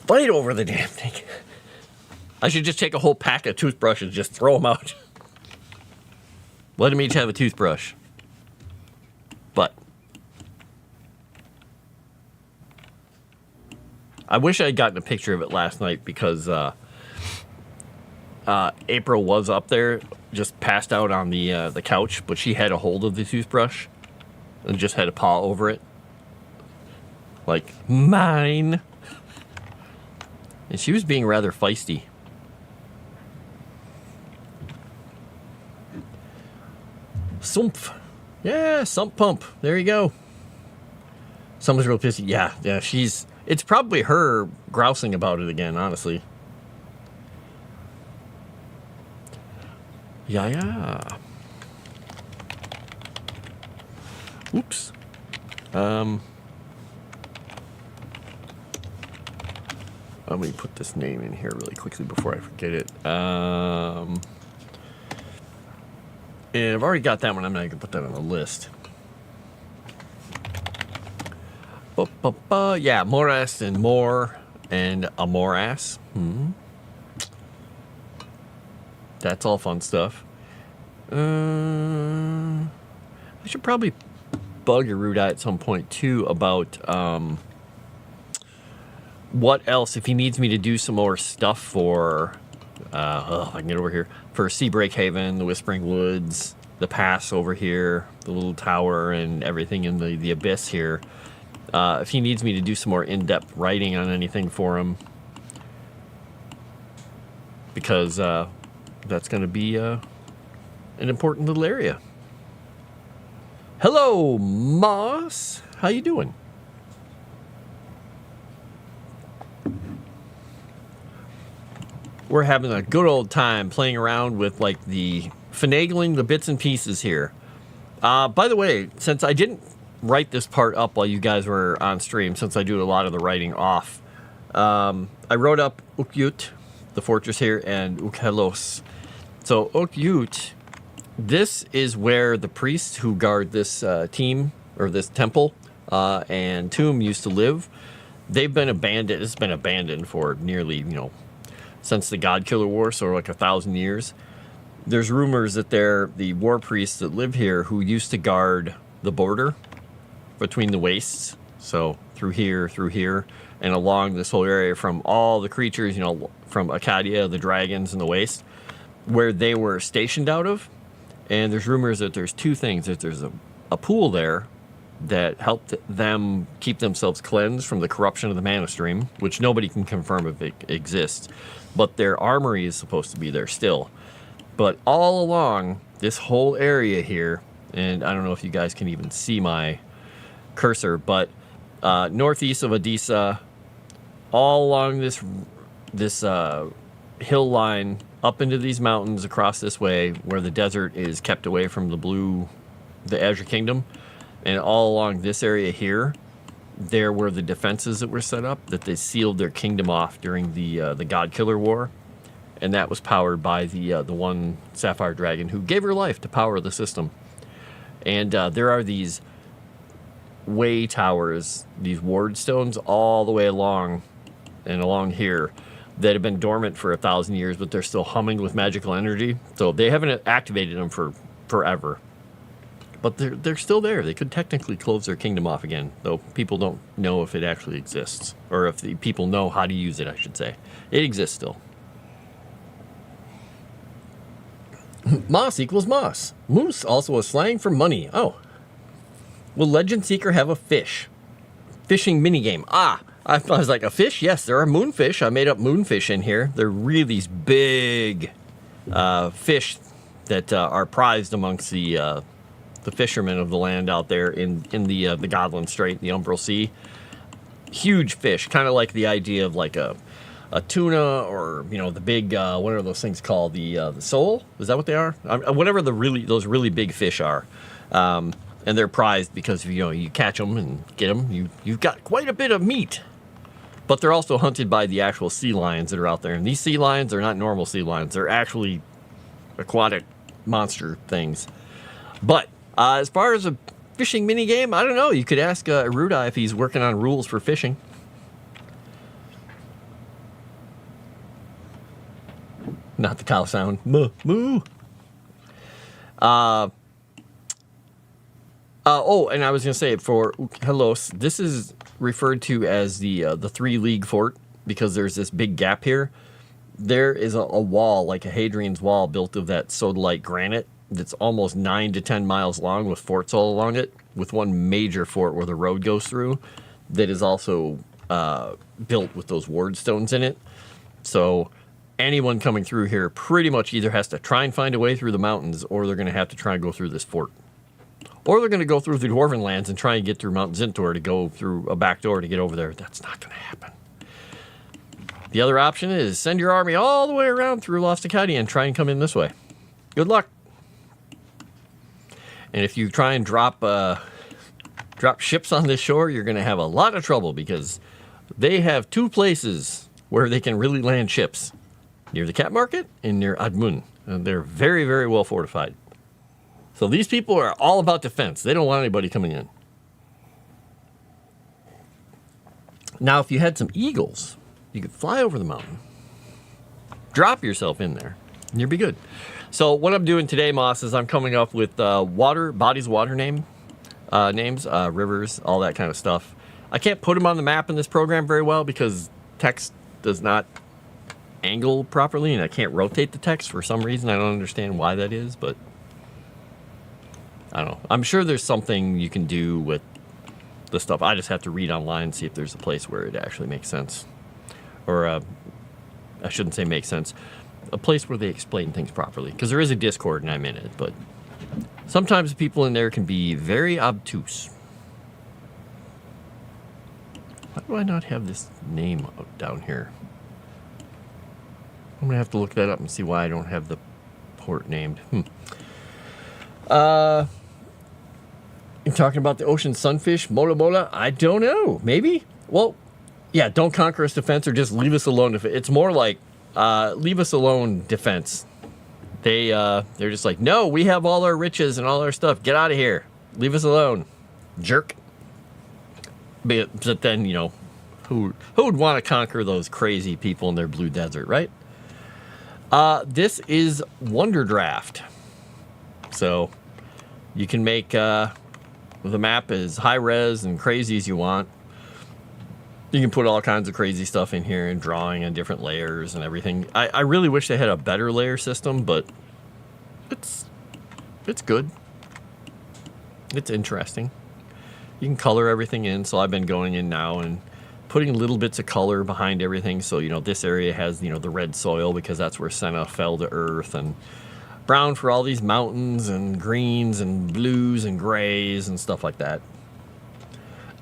fight over the damn thing. I should just take a whole pack of toothbrushes and just throw them out. Let them each have a toothbrush. But I wish I had gotten a picture of it last night because April was up there, just passed out on the couch, but she had a hold of the toothbrush and just had a paw over it. Like, mine. And she was being rather feisty. Sumpf. Yeah, sump pump. There you go. Someone's real pissy. Yeah, she's... It's probably her grousing about it again, honestly. Yeah. Oops. Let me put this name in here really quickly before I forget it. And I've already got that one. I'm not going to put that on the list. Yeah, morass and more and a morass. That's all fun stuff. I should probably bug Aruda at some point too about what else, if he needs me to do some more stuff for if I can get over here, for Seabreak Haven, the Whispering Woods, the pass over here, the little tower and everything in the abyss here. If he needs me to do some more in-depth writing on anything for him, because that's going to be an important little area. Hello, Moss. How you doing? We're having a good old time playing around with like finagling the bits and pieces here. By the way, since I didn't write this part up while you guys were on stream, since I do a lot of the writing off, I wrote up Ukyut, the fortress here, and Ukhelos. So Ukyut, this is where the priests who guard this team or this temple and tomb used to live. They've been abandoned. It's been abandoned for nearly, since the God Killer War, so like 1,000 years. There's rumors that they're the war priests that live here who used to guard the border between the wastes. So through here, and along this whole area from all the creatures, from Acadia, the dragons, and the waste, where they were stationed out of. And there's rumors that there's two things. That there's a pool there that helped them keep themselves cleansed from the corruption of the mana stream, which nobody can confirm if it exists. But their armory is supposed to be there still. But all along this whole area here, and I don't know if you guys can even see my cursor, but northeast of Adisa, all along this hill line, up into these mountains across this way, where the desert is kept away from the Azure Kingdom, and all along this area here, there were the defenses that were set up that they sealed their kingdom off during the God Killer War, and that was powered by the one Sapphire Dragon who gave her life to power the system. And there are these way towers, these ward stones, all the way along and along here that have been dormant for 1,000 years, but they're still humming with magical energy. So they haven't activated them for forever. But they're still there. They could technically close their kingdom off again, though people don't know if it actually exists. Or if the people know how to use it, I should say. It exists still. Moss equals moss. Moose, also a slang for money. Oh. Will Legend Seeker have a fish? Fishing minigame. Ah, I was like, a fish? Yes, there are moonfish. I made up moonfish in here. They're really these big fish that are prized amongst the fishermen of the land out there in the Godland Strait, the Umbral Sea. Huge fish, kind of like the idea of like a tuna, or the big what are those things called? The sole? Is that what they are? Whatever those really big fish are, and they're prized because you catch them and get them. You've got quite a bit of meat. But they're also hunted by the actual sea lions that are out there, and these sea lions are not normal sea lions. They're actually aquatic monster things. But as far as a fishing minigame, I don't know. You could ask Aruda if he's working on rules for fishing. Not the cow sound. Moo. Moo. Oh, and I was going to say, for Helos, this is referred to as the 3-league fort, because there's this big gap here. There is a wall, like a Hadrian's wall, built of that sodalite granite that's almost 9 to 10 miles long, with forts all along it, with one major fort where the road goes through that is also built with those ward stones in it. So anyone coming through here pretty much either has to try and find a way through the mountains, or they're going to have to try and go through this fort. Or they're going to go through the Dwarven lands and try and get through Mount Zintor to go through a back door to get over there. That's not going to happen. The other option is send your army all the way around through Lost Acadia and try and come in this way. Good luck. And if you try and drop ships on this shore, you're going to have a lot of trouble, because they have 2 places where they can really land ships. Near the Cat Market and near Admun. And they're very, very well fortified. So these people are all about defense. They don't want anybody coming in. Now, if you had some eagles, you could fly over the mountain, drop yourself in there, and you'll be good. So what I'm doing today, Moss, is I'm coming up with bodies of water names, rivers, all that kind of stuff. I can't put them on the map in this program very well because text does not angle properly, and I can't rotate the text for some reason. I don't understand why that is, but I don't know. I'm sure there's something you can do with the stuff. I just have to read online and see if there's a place where it actually makes sense. Or, I shouldn't say make sense. A place where they explain things properly. Because there is a Discord and I'm in it, but sometimes the people in there can be very obtuse. Why do I not have this name down here? I'm going to have to look that up and see why I don't have the port named. You're talking about the ocean sunfish, Mola Mola? I don't know. Maybe? Well, yeah, don't conquer us defense, or just leave us alone. It's more like leave us alone defense. They're just like, no, we have all our riches and all our stuff. Get out of here. Leave us alone. Jerk. But then, who would want to conquer those crazy people in their blue desert, right? This is Wonder Draft. So you can make the map as high res and crazy as you want. You can put all kinds of crazy stuff in here and drawing and different layers and everything. I really wish they had a better layer system, but it's good. It's interesting. You can color everything in, so I've been going in now and putting little bits of color behind everything. So, this area has, the red soil because that's where Senna fell to earth, and brown for all these mountains, and greens and blues and grays and stuff like that.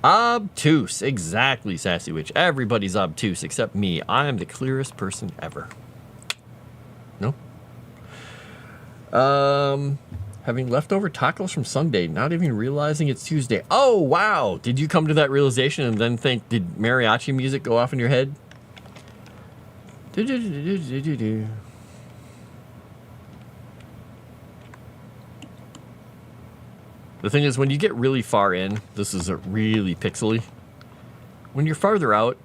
Obtuse. Exactly, Sassy Witch. Everybody's obtuse except me. I am the clearest person ever. No? Having leftover tacos from Sunday, not even realizing it's Tuesday. Oh, wow. Did you come to that realization and then think, did mariachi music go off in your head? The thing is, when you get really far in, this is a really pixely. When you're farther out,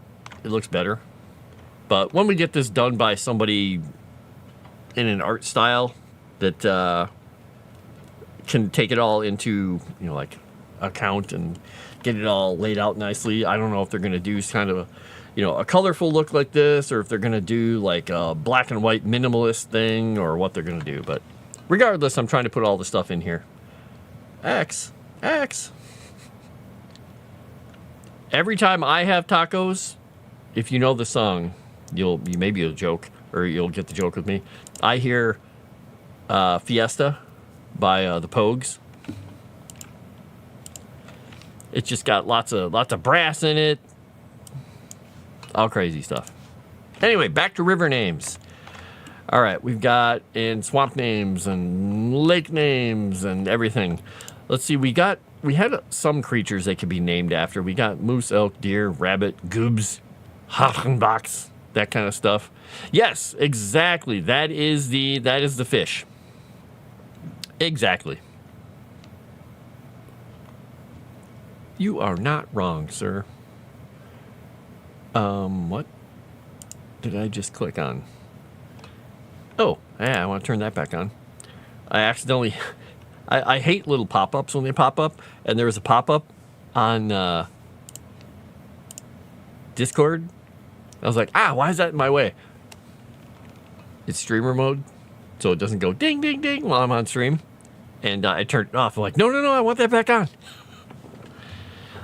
it looks better. But when we get this done by somebody in an art style that can take it all into, you know, like account and get it all laid out nicely, I don't know if they're going to do kind of, a colorful look like this, or if they're going to do like a black and white minimalist thing, or what they're going to do. But regardless, I'm trying to put all the stuff in here. X. Every time I have tacos, if you know the song, maybe you'll joke, or you'll get the joke with me. I hear Fiesta by the Pogues. It's just got lots of brass in it. All crazy stuff. Anyway, back to river names. All right, we've got in swamp names and lake names and everything. Let's see, we had some creatures they could be named after. We got moose, elk, deer, rabbit, goobs, hachenbachs, that kind of stuff. Yes, exactly. That is the fish. Exactly. You are not wrong, sir. What did I just click on? Oh, yeah, I want to turn that back on. I accidentally... I hate little pop-ups when they pop up, and there was a pop-up on Discord. I was like, why is that in my way? It's streamer mode, so it doesn't go ding, ding, ding while I'm on stream. And I turned it off. I'm like, no, I want that back on.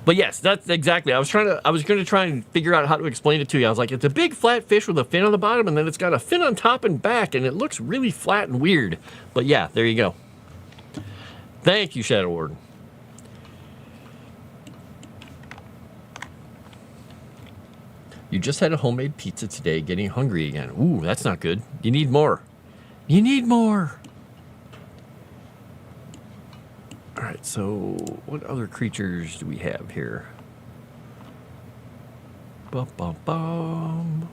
But yes, that's exactly. I was going to try and figure out how to explain it to you. I was like, it's a big flat fish with a fin on the bottom, and then it's got a fin on top and back, and it looks really flat and weird. But yeah, there you go. Thank you, Shadow Warden. You just had a homemade pizza today, getting hungry again. Ooh, that's not good. You need more. You need more. All right, so what other creatures do we have here? Bum, bum, bum.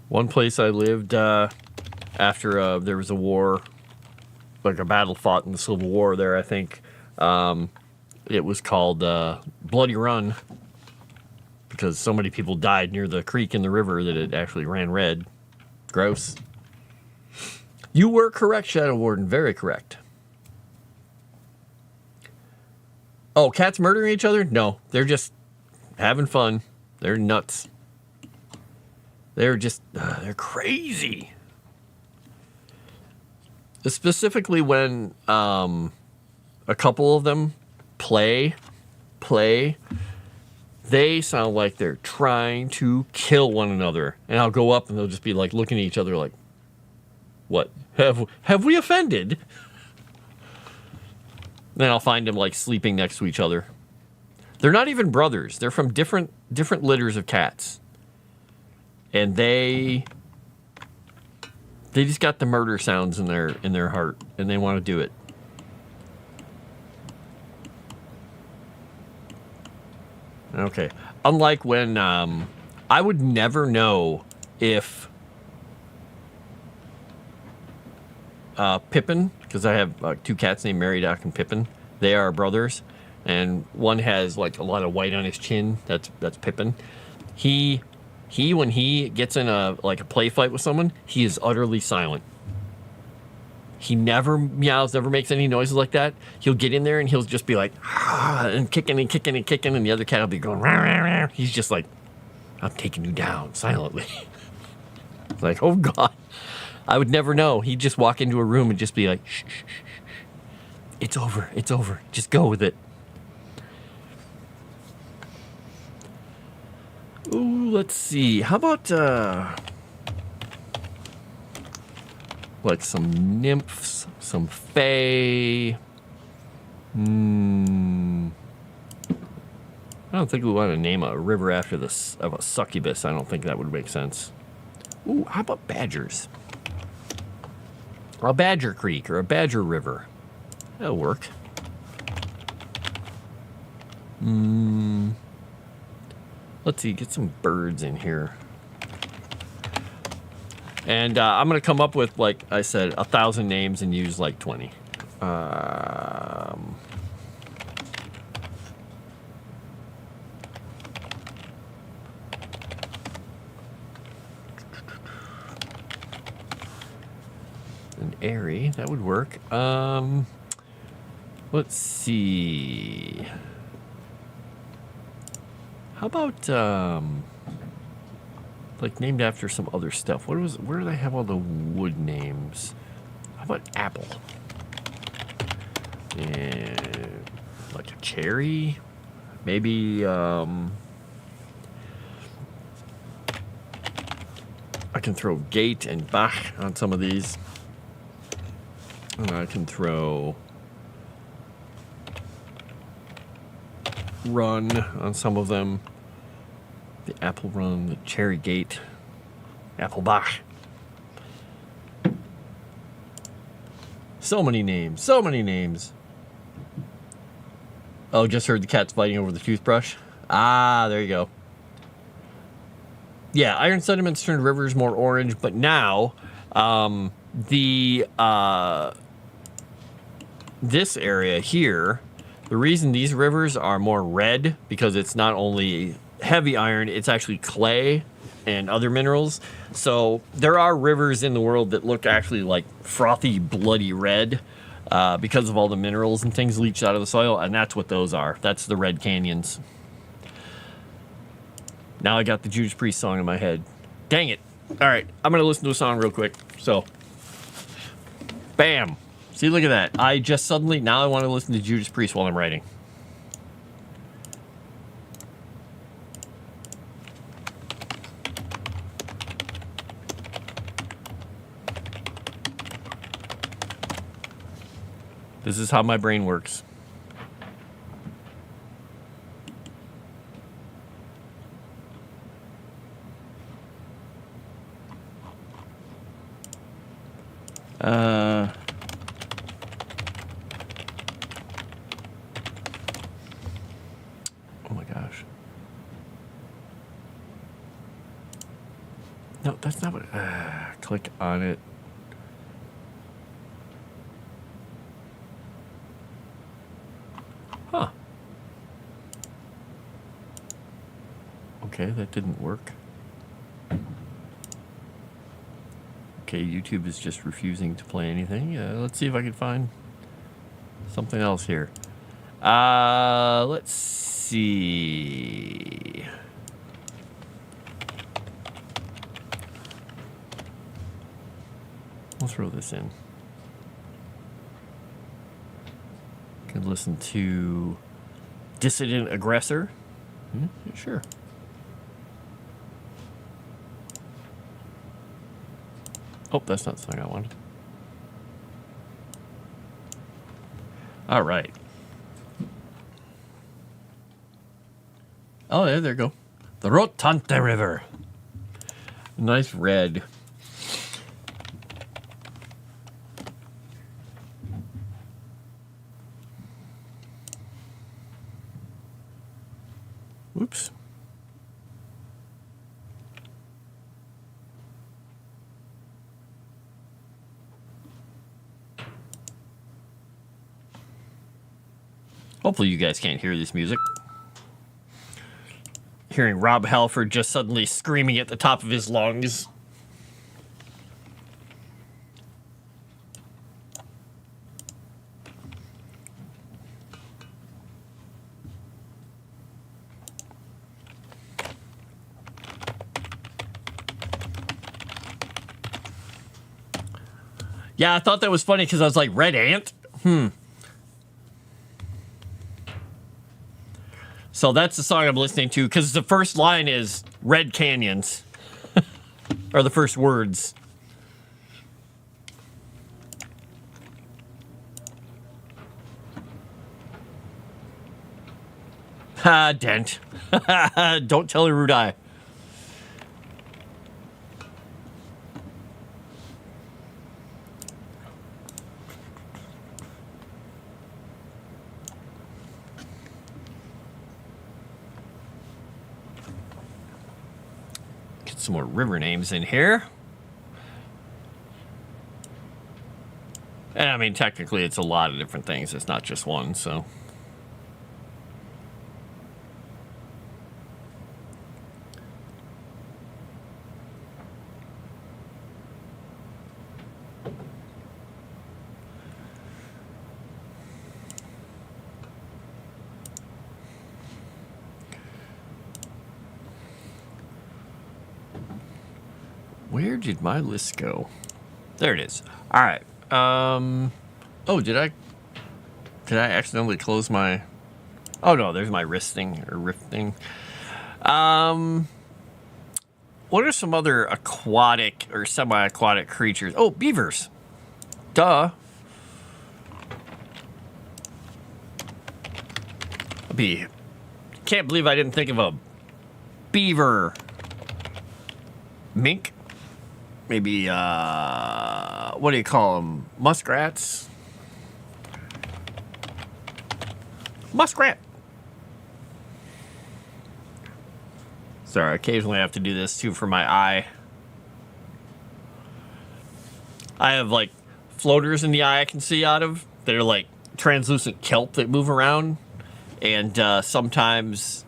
One place I lived after there was a war, like a battle fought in the Civil War there, I think. It was called Bloody Run because so many people died near the creek in the river that it actually ran red. Gross. You were correct, Shadow Warden. Very correct. Oh, cats murdering each other? No, they're just having fun. They're nuts. They're just, they're crazy. Specifically when a couple of them play, they sound like they're trying to kill one another. And I'll go up and they'll just be like looking at each other like, what? Have we offended? Then I'll find them like sleeping next to each other. They're not even brothers. They're from different litters of cats. And they just got the murder sounds in their heart, and they want to do it. Okay. Unlike when I would never know if Pippin, because I have two cats named Mary Doc and Pippin. They are brothers, and one has like a lot of white on his chin. That's Pippin. He when he gets in a play fight with someone, he is utterly silent. He never meows, never makes any noises like that. He'll get in there and he'll just be like, and kicking and kicking and kicking, and the other cat will be going, rah, rah, rah. He's just like, I'm taking you down silently. It's like, oh God. I would never know. He'd just walk into a room and just be like, shh, shh, shh, shh. It's over. It's over. Just go with it. Ooh, let's see. How about, like some nymphs, some fae? I don't think we want to name a river after this of a succubus. I don't think that would make sense. Ooh, how about badgers? A badger creek or a badger river. That'll work. Let's see, get some birds in here. And I'm going to come up with, like I said, 1,000 names and use like 20. An airy, that would work. Let's see. How about like named after some other stuff? Where did I have all the wood names? How about apple? And like a cherry? Maybe I can throw gate and Bach on some of these. And I can throw run on some of them. The apple run, the cherry gate, apple Bach. So many names, so many names. Oh, just heard the cats fighting over the toothbrush. Ah, there you go. Yeah, iron sediments turned rivers more orange, but now this area here, the reason these rivers are more red because it's not only heavy iron, it's actually clay and other minerals. So there are rivers in the world that look actually like frothy, bloody red because of all the minerals and things leached out of the soil, and that's what those are. That's the red canyons. Now I got the Judas Priest song in my head. Dang it. All right, I'm going to listen to a song real quick. So, bam. See, look at that. I just suddenly, now I want to listen to Judas Priest while I'm writing. This is how my brain works. Oh my gosh. No, that's not what. Click on it. Huh. Okay, that didn't work. Okay, YouTube is just refusing to play anything. Let's see if I can find something else here. Let's see. We'll throw this in. Could listen to Dissident Aggressor. Yeah, sure. Oh, that's not the song I wanted. All right. Oh, yeah, there you go. The Rotante River. Nice red. Whoops. Hopefully you guys can't hear this music. Hearing Rob Halford just suddenly screaming at the top of his lungs. Yeah, I thought that was funny because I was like, Red Ant? So that's the song I'm listening to because the first line is Red Canyons. Or the first words. Ha, Dent. Don't tell a rude eye. some more river names in here. And I mean, technically, it's a lot of different things. It's not just one, so. Where did my list go? There it is. All right. Oh, did I accidentally close my? Oh no, there's my wrist thing or rift thing. What are some other aquatic or semi-aquatic creatures? Oh, beavers. Duh. Can't believe I didn't think of a beaver. Mink. Maybe, what do you call them? Muskrats? Muskrat. Sorry, occasionally I have to do this too for my eye. I have like floaters in the eye I can see out of. They're like translucent kelp that move around. And sometimes,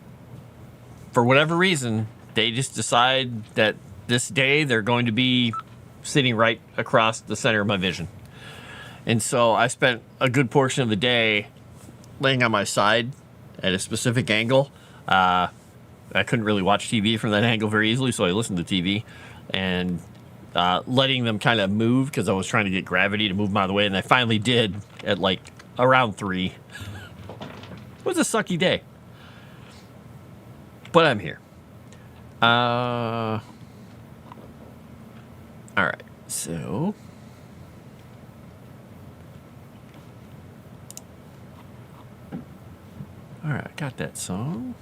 for whatever reason, they just decide that this day they're going to be sitting right across the center of my vision. And so I spent a good portion of the day laying on my side at a specific angle. I couldn't really watch TV from that angle very easily, so I listened to TV and letting them kind of move because I was trying to get gravity to move them out of the way, and I finally did at like around 3. It was a sucky day. But I'm here. All right, so all right, I got that song.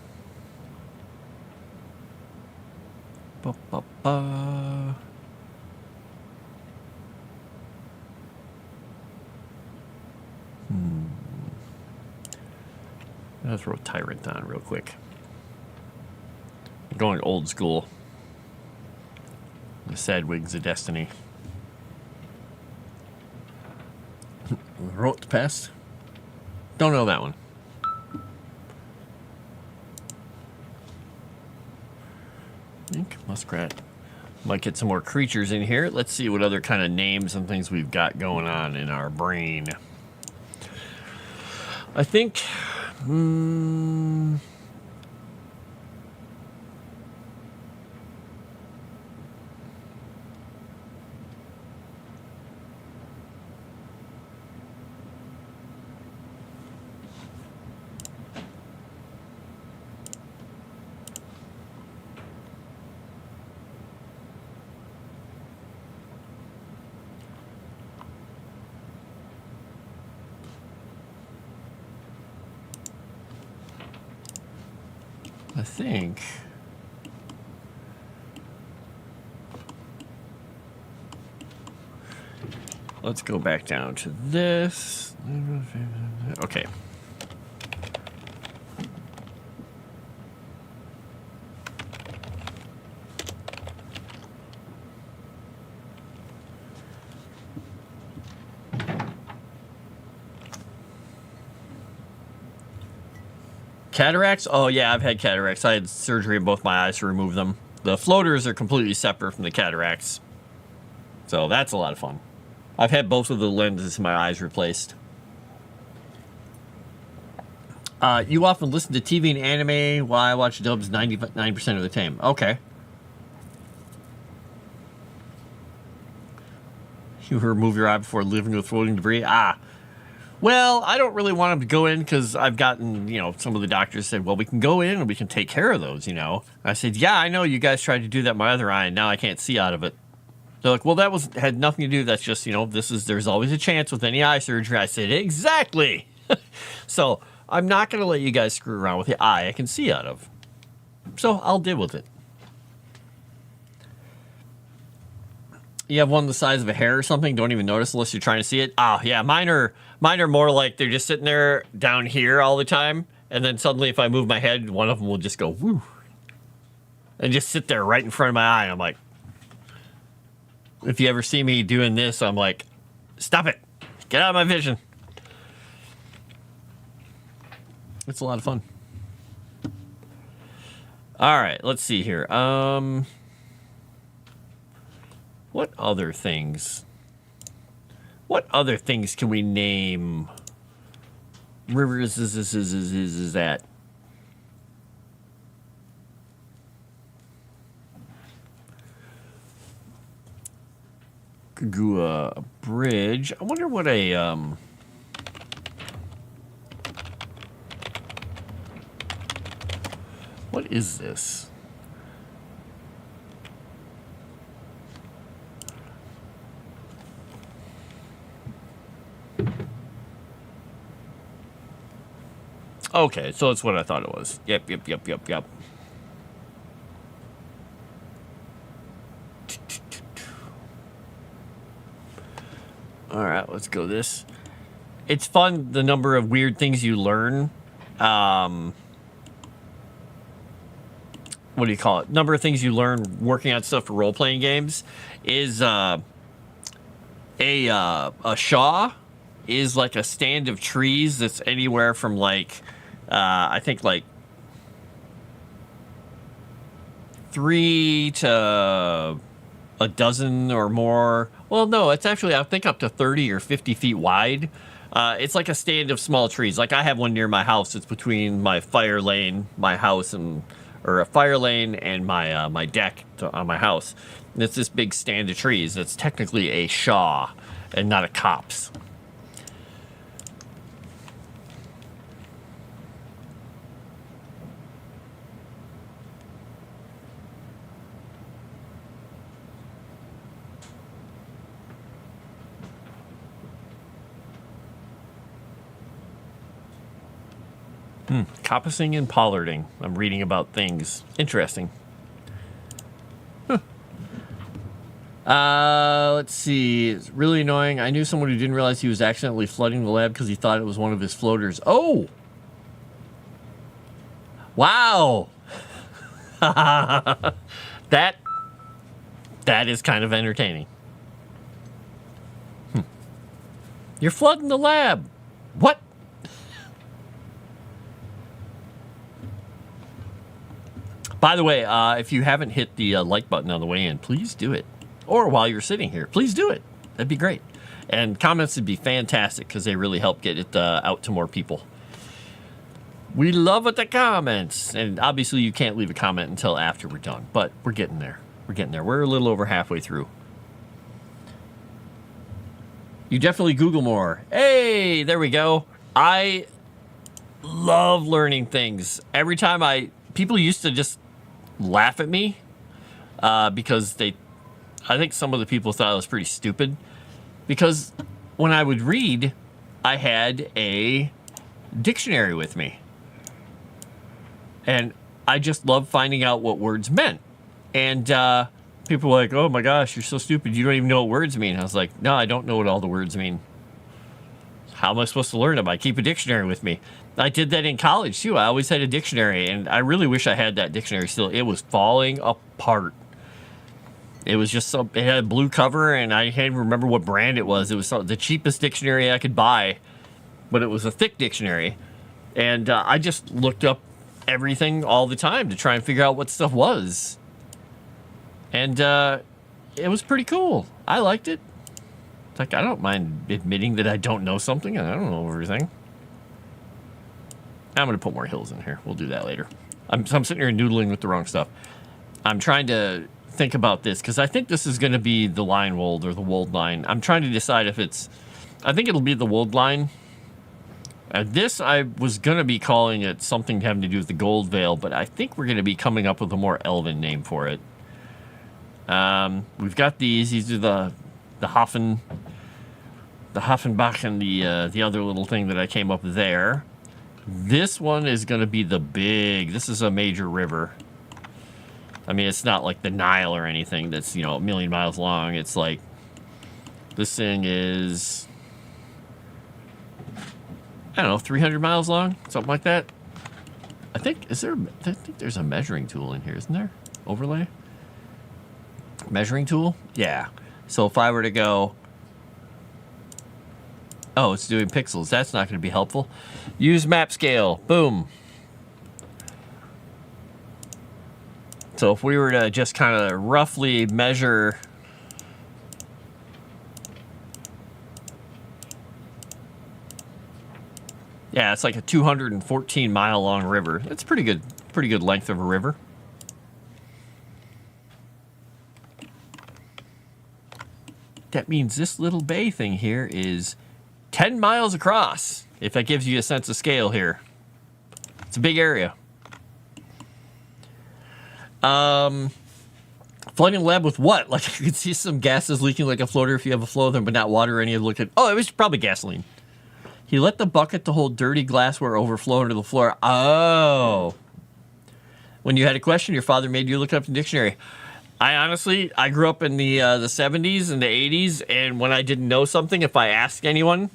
Ba, ba, ba. I'll throw Tyrant on real quick. I'm going old school. The Sad Wigs of Destiny. Wrote the Pest? Don't know that one. Think muskrat. Might get some more creatures in here. Let's see what other kind of names and things we've got going on in our brain. I think... I think let's go back down to this. Okay. Cataracts? Oh, yeah, I've had cataracts. I had surgery in both my eyes to remove them. The floaters are completely separate from the cataracts. So that's a lot of fun. I've had both of the lenses in my eyes replaced. You often listen to TV and anime while I watch dubs 99% of the time. Okay. You remove your eye before living with floating debris? Well, I don't really want them to go in because I've gotten, some of the doctors said, well, we can go in and we can take care of those, I said, yeah, I know you guys tried to do that in my other eye and now I can't see out of it. They're like, well, had nothing to do. That's just, there's always a chance with any eye surgery. I said, exactly. So I'm not going to let you guys screw around with the eye I can see out of. So I'll deal with it. You have one the size of a hair or something, don't even notice unless you're trying to see it. Oh, yeah, mine are more like they're just sitting there down here all the time, and then suddenly if I move my head, one of them will just go, woo. and just sit there right in front of my eye. And I'm like, if you ever see me doing this, I'm like, stop it. Get out of my vision. It's a lot of fun. All right, let's see here. What other things? What other things can we name? Rivers is that? Kagua Bridge. I wonder what a what is this? Okay, so it's what I thought it was. Yep. All right, let's go this. It's fun, the number of weird things you learn. What do you call it? Number of things you learn working on stuff for role-playing games is a shaw is like a stand of trees that's anywhere from like I think like 3 to a dozen or more. Well, no, it's actually I think up to 30 or 50 feet wide. It's like a stand of small trees. Like I have one near my house. It's between my fire lane, my house, or a fire lane and my my deck on my house. And it's this big stand of trees. It's technically a shaw and not a copse. Coppicing and pollarding. I'm reading about things. Interesting. Huh. Let's see. It's really annoying. I knew someone who didn't realize he was accidentally flooding the lab because he thought it was one of his floaters. Oh! Wow! That is kind of entertaining. You're flooding the lab. What? By the way, if you haven't hit the like button on the way in, please do it. Or while you're sitting here, please do it. That'd be great. And comments would be fantastic because they really help get it out to more people. We love the comments. And obviously you can't leave a comment until after we're done. But we're getting there. We're getting there. We're a little over halfway through. You definitely Google more. Hey, there we go. I love learning things. Every time people used to just laugh at me because I think some of the people thought I was pretty stupid because when I would read, I had a dictionary with me. And I just loved finding out what words meant. And people were like, oh my gosh, you're so stupid. You don't even know what words mean. I was like, no, I don't know what all the words mean. How am I supposed to learn them? I keep a dictionary with me. I did that in college too. I always had a dictionary, and I really wish I had that dictionary still. It was falling apart. It was just it had a blue cover, and I can't even remember what brand it was. It was the cheapest dictionary I could buy, but it was a thick dictionary. And I just looked up everything all the time to try and figure out what stuff was. And it was pretty cool. I liked it. It's like, I don't mind admitting that I don't know something, and I don't know everything. I'm going to put more hills in here. We'll do that later. I'm sitting here noodling with the wrong stuff. I'm trying to think about this because I think this is going to be the line wold or the wold line. I'm trying to decide if I think it'll be the wold line. This, I was going to be calling it something having to do with the Gold Veil, but I think we're going to be coming up with a more elven name for it. We've got these. These are the Hoffenbach and the other little thing that I came up with there. This one is going to be this is a major river. I mean, it's not like the Nile or anything that's, a million miles long. It's like, this thing is, I don't know, 300 miles long, something like that. I think there's a measuring tool in here, isn't there? overlay. Measuring tool? Yeah. So if I were to go... Oh, it's doing pixels. That's not going to be helpful. Use map scale. Boom. So if we were to just kind of roughly measure... Yeah, it's like a 214 mile long river. That's pretty good length of a river. That means this little bay thing here is 10 miles across, if that gives you a sense of scale here. It's a big area. Flooding a lab with what? Like, you can see some gases leaking like a floater if you have a flow of them, but not water or any of the Oh, it was probably gasoline. He let the bucket to hold dirty glassware overflow into the floor. Oh. When you had a question, your father made you look up the dictionary. I grew up in the 70s and the 80s, and when I didn't know something, if I asked anyone,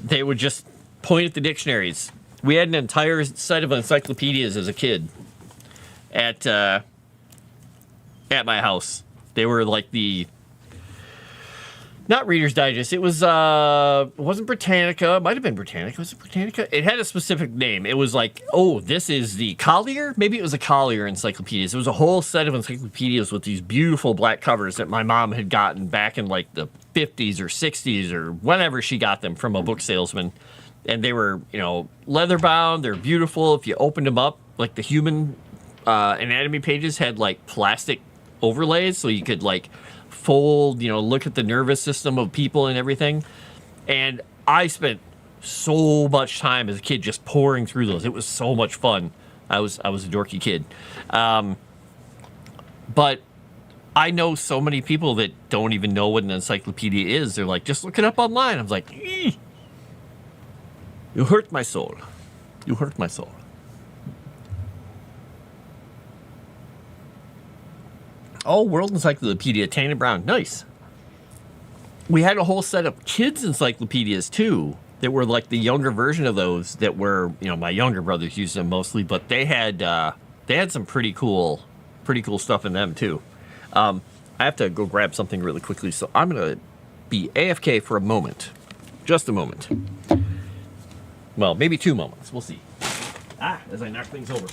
they would just point at the dictionaries. We had an entire set of encyclopedias as a kid at my house. They were like the... Not Reader's Digest. It was, it wasn't Britannica. It might have been Britannica. Was it Britannica? It had a specific name. It was like, oh, this is the Collier? Maybe it was a Collier encyclopedias. It was a whole set of encyclopedias with these beautiful black covers that my mom had gotten back in like the 50s or 60s or whenever she got them from a book salesman. And they were, you know, leather bound. They're beautiful. If you opened them up, like the human anatomy pages had like plastic overlays, so you could like fold, you know, look at the nervous system of people and everything. And I spent so much time as a kid just pouring through those. It was so much fun. I was a dorky kid. But I know so many people that don't even know what an encyclopedia is. They're like, just look it up online. I was like, eeh. You hurt my soul. You hurt my soul. Oh, World Encyclopedia, Tana Brown. Nice. We had a whole set of kids' encyclopedias, too, that were like the younger version of those that were, you know, my younger brothers used them mostly, but they had some pretty cool stuff in them, too. I have to go grab something really quickly, so I'm going to be AFK for a moment. Just a moment. Well, maybe 2 moments. We'll see. As I knock things over.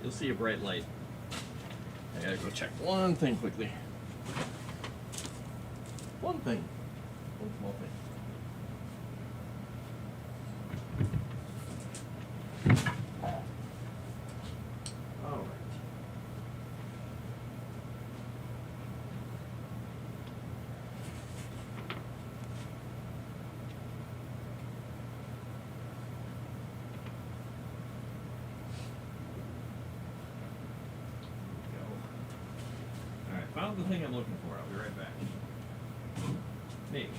You'll see a bright light. I gotta go check one thing quickly. One thing. One small thing. All right. Found the thing I'm looking for. I'll be right back. Maybe.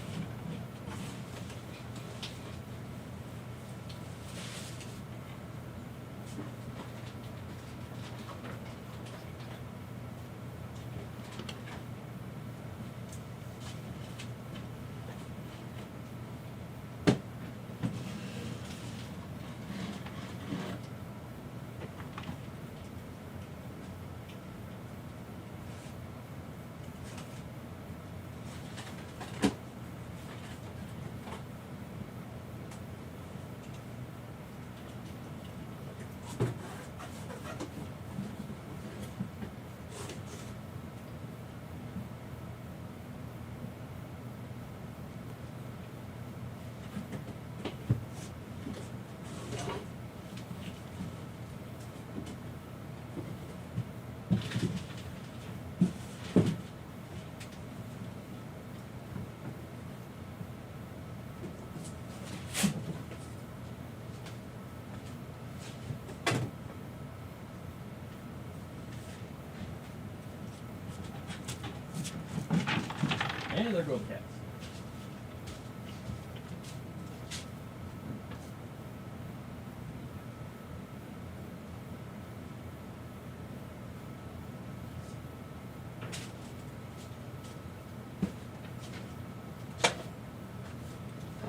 And there go the cats.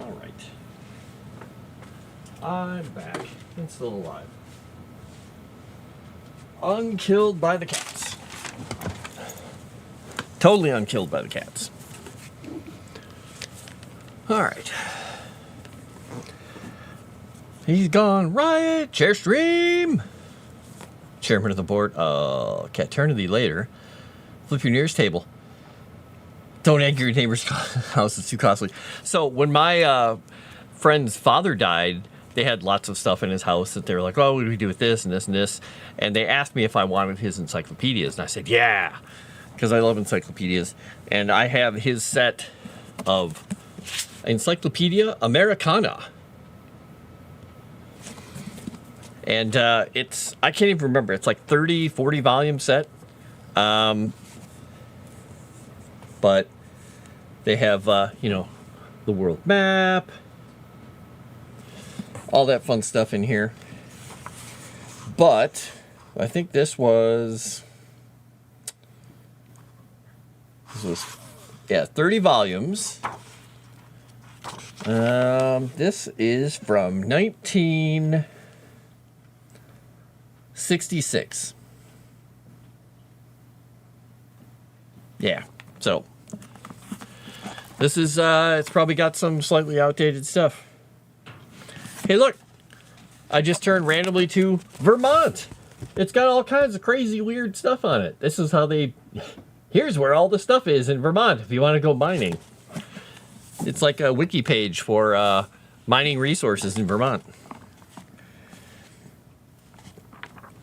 All right. I'm back and still alive. Unkilled by the cats. Totally unkilled by the cats. All right. He's gone riot. Chair stream. Chairman of the board. Cat turn to thee later. Flip your nearest table. Don't egg your neighbor's house. It's too costly. So when my friend's father died, they had lots of stuff in his house that they were like, oh, what do we do with this and this and this? And they asked me if I wanted his encyclopedias. And I said, yeah, because I love encyclopedias. And I have his set of Encyclopedia Americana. And it's, I can't even remember. It's like 30, 40 volume set. But they have, you know, the world map. All that fun stuff in here. But I think this was 30 volumes. This is from 1966. Yeah, so this is it's probably got some slightly outdated stuff. Hey, look, I just turned randomly to Vermont. It's got all kinds of crazy, weird stuff on it. This is how they... Here's where all the stuff is in Vermont if you want to go mining. It's like a wiki page for mining resources in Vermont.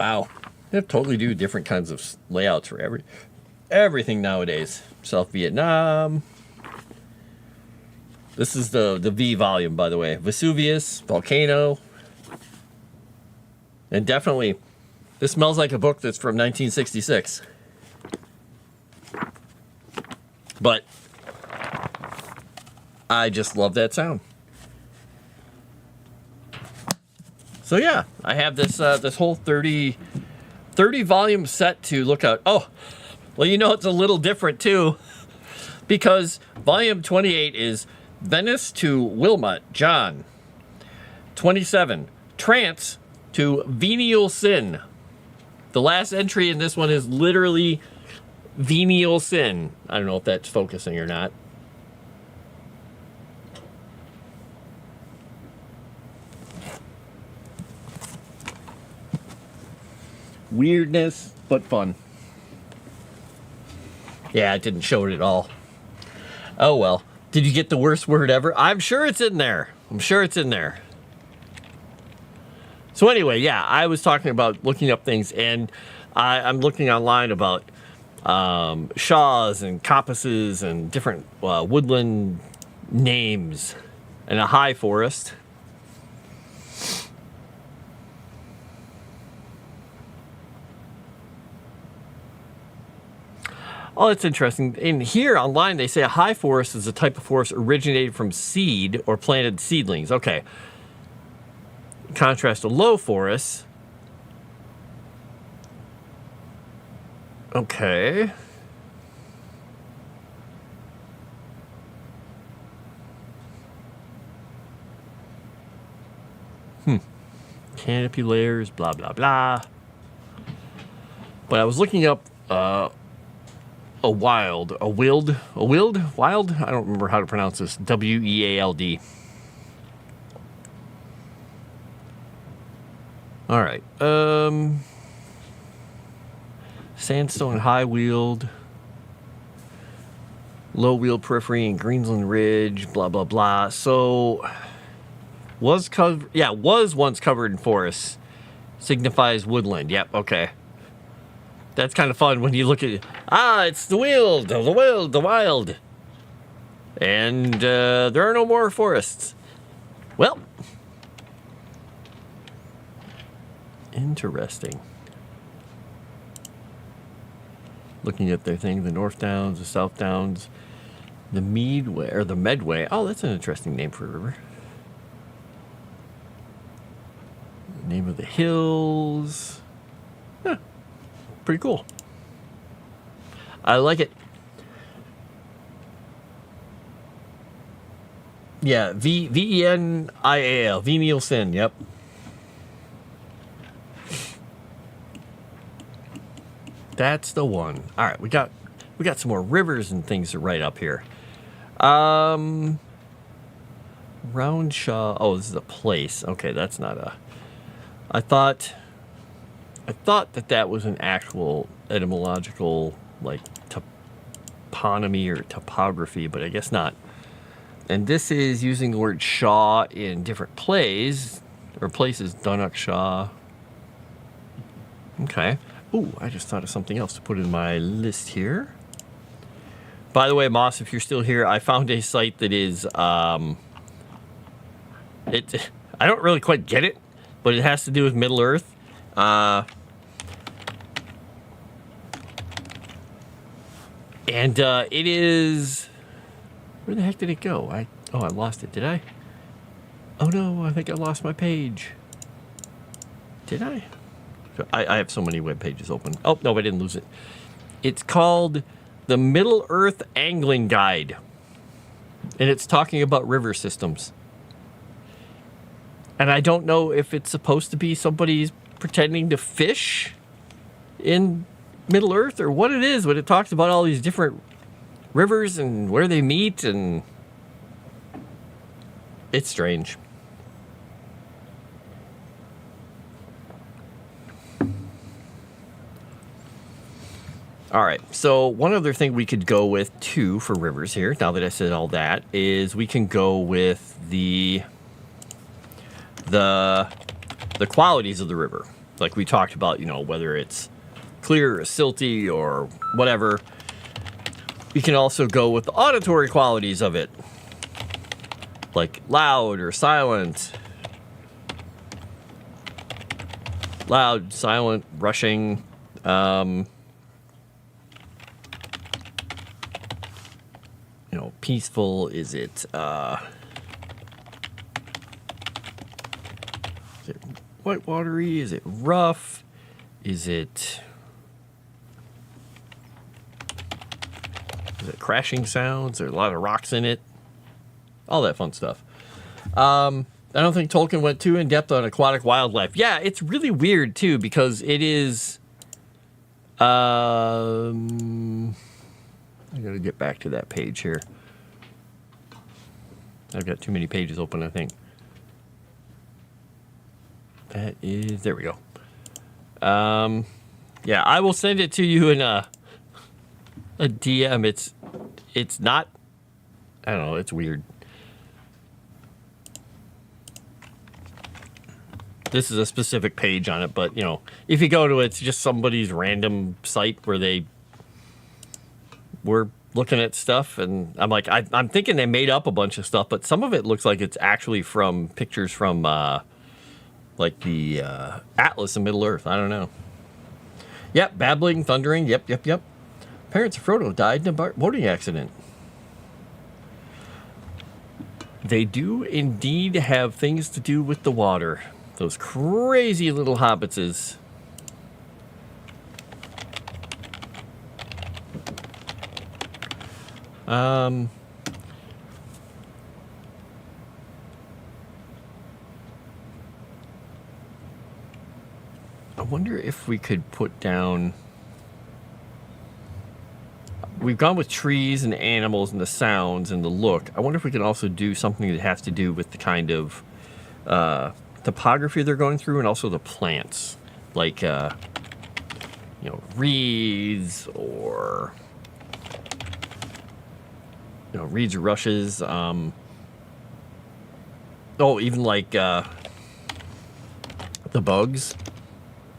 Wow. They totally do different kinds of layouts for everything nowadays. South Vietnam... This is the V volume, by the way. Vesuvius, Volcano. And definitely, this smells like a book that's from 1966. But I just love that sound. So yeah, I have this this whole 30 volume set to look at. Oh, well, you know, it's a little different too, because volume 28 is Venice to Wilmot, John. 27, Trance to Venial Sin. The last entry in this one is literally venial sin. I don't know if that's focusing or not. Weirdness, but fun. Yeah, it didn't show it at all. Oh well. Did you get the worst word ever? I'm sure it's in there. I'm sure it's in there. So anyway, yeah, I was talking about looking up things, and I'm looking online about shaws and coppices and different woodland names, and a high forest. Oh, that's interesting. In here online, they say a high forest is a type of forest originated from seed or planted seedlings. Okay. In contrast to low forests. Okay. Canopy layers, blah, blah, blah. But I was looking up wild. I don't remember how to pronounce this. W-E-A-L-D. All right. Sandstone high-wheeled, low-wheeled periphery and Greensland Ridge, blah, blah, blah. So, was once covered in forests. Signifies woodland. Yep, okay. That's kind of fun when you look at it. It's the wild. And there are no more forests. Well, interesting. Looking at their thing, the North Downs, the South Downs. The Meadway, or the Medway. Oh, that's an interesting name for a river. Name of the hills. Huh, pretty cool. I like it. Yeah, Venial, venial sin. Yep. That's the one. All right, we got some more rivers and things to write up here. Roundshaw. Oh, this is a place. Okay, that's not a. I thought that was an actual etymological like toponymy or topography, but I guess not. And this is using the word Shaw in different plays or places. Dunnock Shaw. Okay. Ooh, I just thought of something else to put in my list here. By the way, Moss, if you're still here, I found a site that is I don't really quite get it, but it has to do with Middle Earth. And it is. Where the heck did it go? I lost it. Did I? Oh no, I think I lost my page. Did I? I have so many web pages open. Oh no, I didn't lose it. It's called the Middle Earth Angling Guide, and it's talking about river systems. And I don't know if it's supposed to be somebody's pretending to fish in Middle Earth or what it is, but it talks about all these different rivers and where they meet, and it's strange. All right, so one other thing we could go with too for rivers here, now that I said all that, is we can go with the qualities of the river. Like we talked about, whether it's clear or silty or whatever. We can also go with the auditory qualities of it, like loud or silent. Loud, silent, rushing. Peaceful. Is it whitewatery? Is it rough? Is it crashing sounds? There's a lot of rocks in it. All that fun stuff. I don't think Tolkien went too in depth on aquatic wildlife. Yeah, it's really weird too because it is. I gotta get back to that page here. I've got too many pages open, I think. That is, there we go. Yeah, I will send it to you in a DM. It's not, I don't know, it's weird. This is a specific page on it, but if you go to it, it's just somebody's random site where they were looking at stuff, and I'm like, I'm thinking they made up a bunch of stuff, but some of it looks like it's actually from pictures from like the Atlas of Middle Earth. I don't know. Yep, babbling, thundering. Yep. Parents of Frodo died in a boating accident. They do indeed have things to do with the water. Those crazy little hobbitses. I wonder if we could put down. We've gone with trees and animals and the sounds and the look. I wonder if we can also do something that has to do with the kind of topography they're going through and also the plants, like reeds or reeds or rushes. Even like the bugs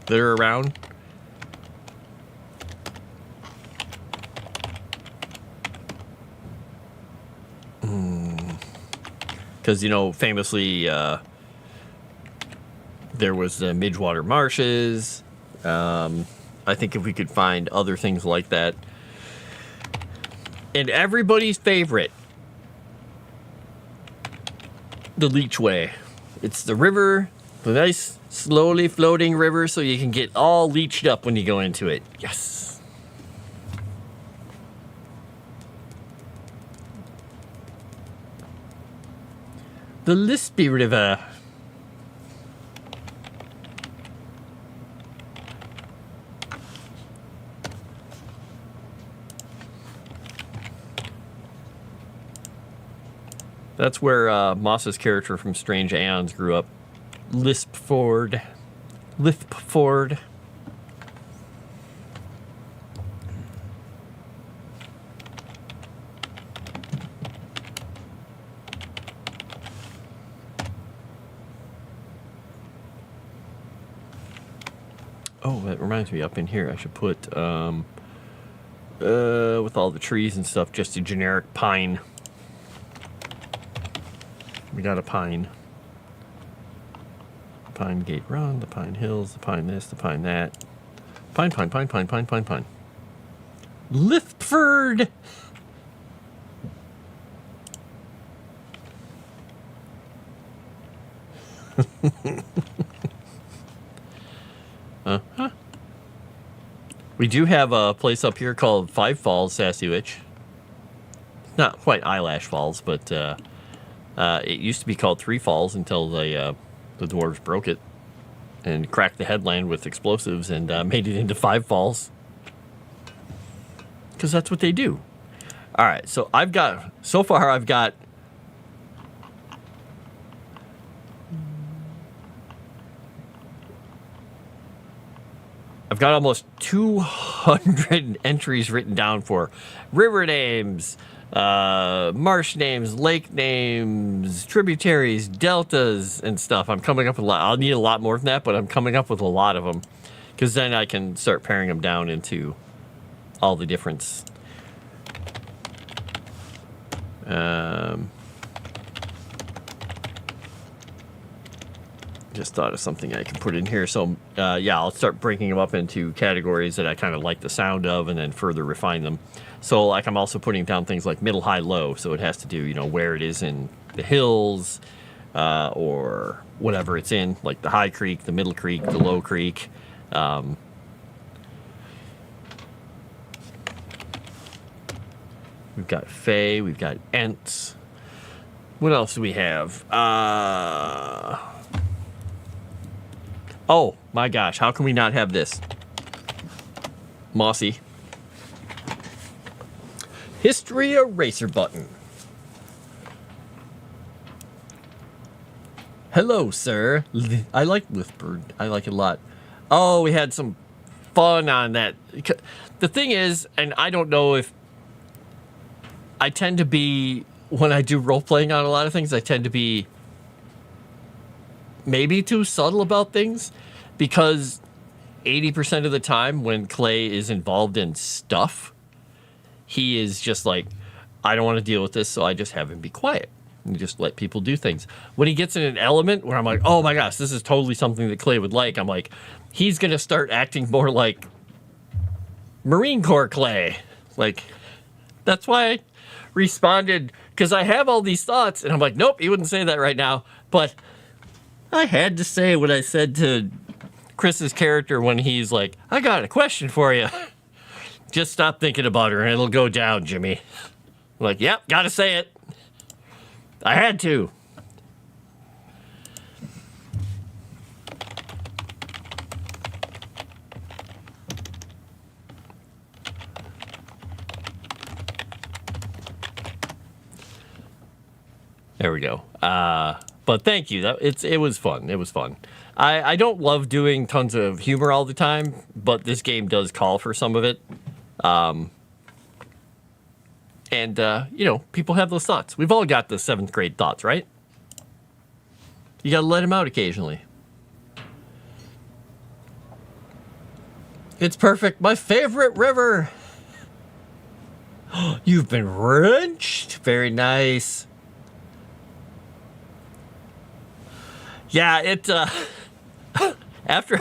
that are around. Because, famously, there was the Midgewater Marshes. I think if we could find other things like that, And everybody's favorite, the Leechway. It's the river, the nice, slowly floating river, so you can get all leeched up when you go into it. Yes. The Lispy River. That's where Moss's character from Strange Aeons grew up. Lispford. Lispford. Oh, that reminds me, up in here I should put, with all the trees and stuff, just a generic pine. We got a pine. Pine Gate Run, the Pine Hills, the Pine this, the Pine that. Pine, pine, pine, pine, pine, pine, pine. Liftford! Uh-huh. We do have a place up here called Five Falls, Sassy Witch. Not quite Eyelash Falls, but it used to be called Three Falls until the dwarves broke it and cracked the headland with explosives and made it into Five Falls. Because that's what they do. All right, so I've got almost 200 entries written down for river names, marsh names, lake names, tributaries, deltas, and stuff. I'm coming up with a lot. I'll need a lot more than that, but I'm coming up with a lot of them because then I can start paring them down into all the difference. Just thought of something I can put in here. So, yeah, I'll start breaking them up into categories that I kind of like the sound of and then further refine them. So, like, I'm also putting down things like middle, high, low. So it has to do, where it is in the hills or whatever it's in, like the high creek, the middle creek, the low creek. We've got Fae, we've got Ents. What else do we have? Oh, my gosh, how can we not have this? Mossy. History Eraser Button. Hello, sir. I like Liftbird. I like it a lot. Oh, we had some fun on that. The thing is, and I don't know if I tend to be, when I do role-playing on a lot of things, I tend to be maybe too subtle about things, because 80% of the time when Clay is involved in stuff, he is just like, I don't want to deal with this, so I just have him be quiet and just let people do things. When he gets in an element where I'm like, oh my gosh, this is totally something that Clay would like, I'm like, he's going to start acting more like Marine Corps Clay. Like, that's why I responded, because I have all these thoughts, and I'm like, nope, he wouldn't say that right now, but I had to say what I said to Chris's character when he's like, I got a question for you. Just stop thinking about her and it'll go down, Jimmy. I'm like, yep, gotta say it. I had to. There we go. But thank you. It was fun. It was fun. I don't love doing tons of humor all the time, but this game does call for some of it. People have those thoughts. We've all got the 7th grade thoughts, right? You gotta let them out occasionally. It's perfect. My favorite river. You've been wrenched. Very nice. Yeah, after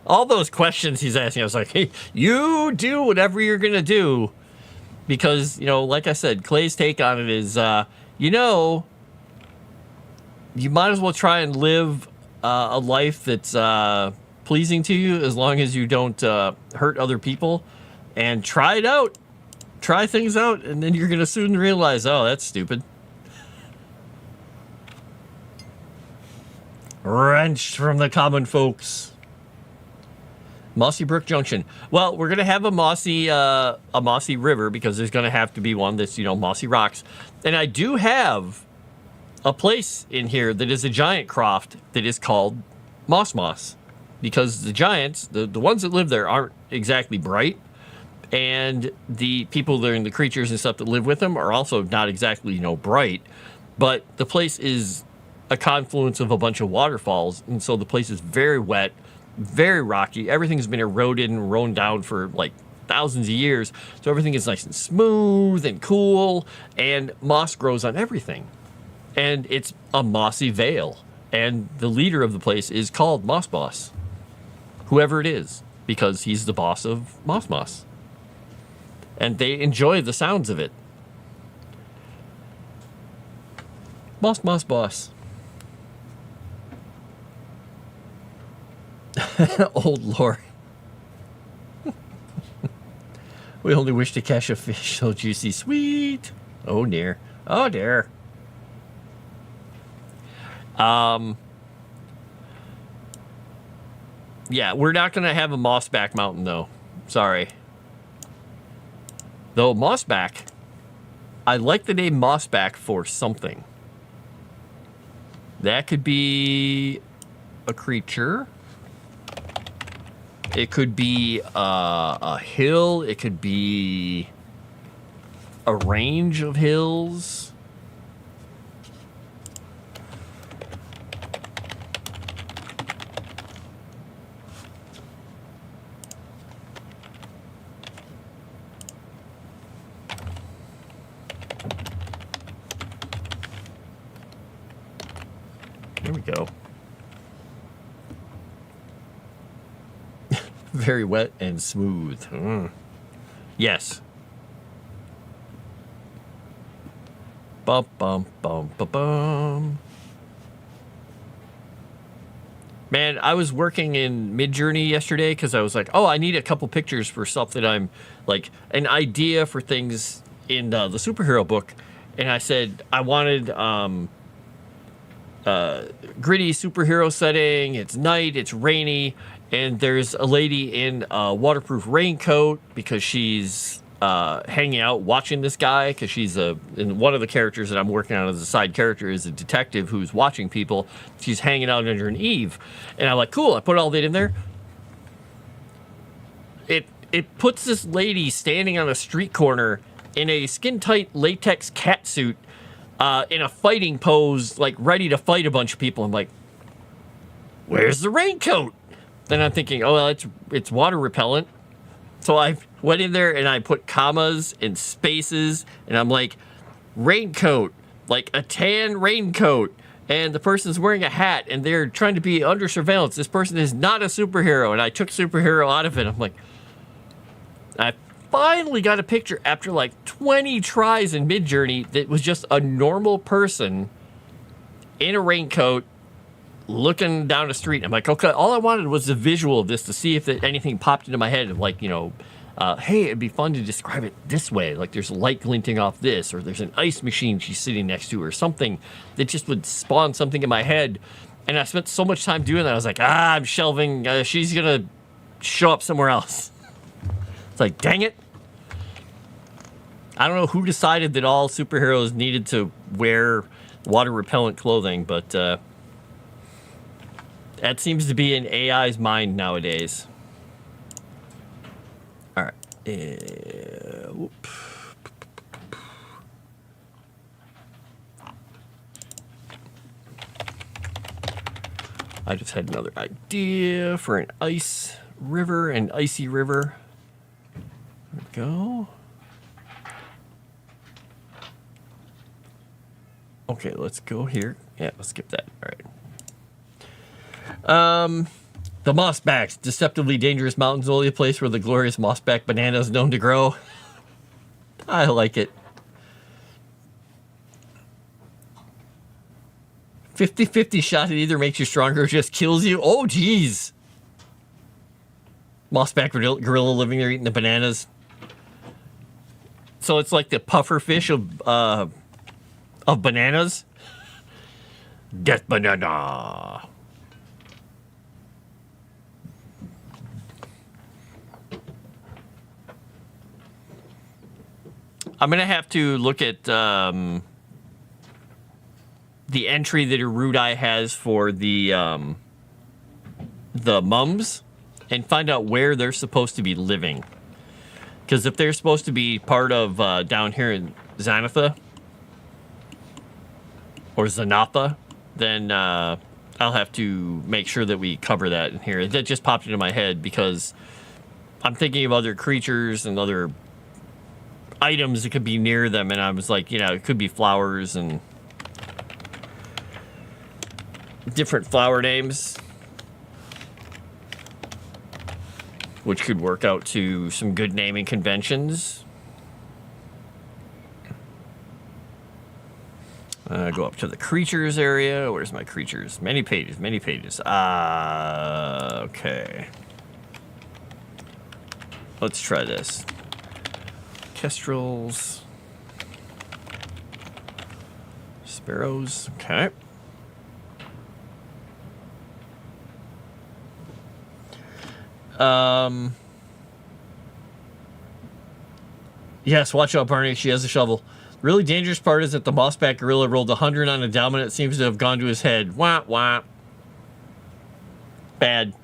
all those questions he's asking, I was like, hey, you do whatever you're going to do, because, like I said, Clay's take on it is, you might as well try and live a life that's pleasing to you as long as you don't hurt other people, and try it out. Try things out, and then you're going to soon realize, oh, that's stupid. Wrenched from the common folks. Mossy Brook Junction. Well, we're going to have a mossy river, because there's going to have to be one that's, mossy rocks. And I do have a place in here that is a giant croft that is called Moss, because the giants, the ones that live there, aren't exactly bright. And the people there and the creatures and stuff that live with them are also not exactly, bright. But the place is a confluence of a bunch of waterfalls. And so the place is very wet, very rocky. Everything's been eroded and rolled down for like thousands of years. So everything is nice and smooth and cool. And moss grows on everything. And it's a mossy vale. And the leader of the place is called Moss Boss. Whoever it is. Because he's the boss of Moss. And they enjoy the sounds of it. Moss Boss. Old Lord. We only wish to catch a fish so juicy sweet. Oh dear. Oh dear. Yeah, we're not going to have a mossback mountain, though. Sorry. Though mossback, I like the name mossback for something. That could be a creature. It could be a hill. It could be a range of hills. There we go. Very wet and smooth. Yes. Bum, bum, bum, bum, bum. Man, I was working in Midjourney yesterday because I was like, oh, I need a couple pictures for stuff that I'm, like, an idea for things in the superhero book. And I said I wanted gritty superhero setting. It's night, it's rainy, and there's a lady in a waterproof raincoat because she's hanging out watching this guy, because she's and one of the characters that I'm working on as a side character is a detective who's watching people. She's hanging out under an eave, and I'm like, cool, I put all that in there. It puts this lady standing on a street corner in a skin-tight latex catsuit in a fighting pose, like ready to fight a bunch of people. I'm like, where's the raincoat? Then I'm thinking, oh, well, it's water repellent. So I went in there and I put commas and spaces, and I'm like, raincoat, like a tan raincoat. And the person's wearing a hat, and they're trying to be under surveillance. This person is not a superhero, and I took superhero out of it. I'm like, I finally got a picture after like 20 tries in Midjourney that was just a normal person in a raincoat looking down the street. I'm like, okay, all I wanted was the visual of this to see if anything popped into my head of like, hey, it'd be fun to describe it this way. Like there's light glinting off this, or there's an ice machine she's sitting next to, or something that just would spawn something in my head. And I spent so much time doing that. I was like, I'm shelving. She's going to show up somewhere else. It's like, dang it. I don't know who decided that all superheroes needed to wear water repellent clothing, but that seems to be in AI's mind nowadays. All right. Whoop. I just had another idea for an ice river, an icy river. There we go. Okay, let's go here. Yeah, let's skip that. All right. The mossbacks, deceptively dangerous mountains, only a place where the glorious mossback banana is known to grow. I like it. 50-50 shot. It either makes you stronger or just kills you. Oh, geez. Mossback gorilla living there eating the bananas. So it's like the puffer fish of bananas. Death banana. I'm going to have to look at the entry that Erudai has for the mums and find out where they're supposed to be living. Because if they're supposed to be part of down here in Xanatha or Zanatha, then I'll have to make sure that we cover that in here. That just popped into my head because I'm thinking of other creatures and other items that could be near them, and I was like, it could be flowers and different flower names, which could work out to some good naming conventions. Go up to the creatures area. Where's my creatures? Many pages, many pages. Okay. Let's try this. Kestrels. Sparrows. Okay. Yes, watch out, Barney. She has a shovel. The really dangerous part is that the mossback gorilla rolled 100 on a dominant. Seems to have gone to his head. Wah, wah. Bad.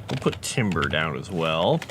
We'll put timber down as well.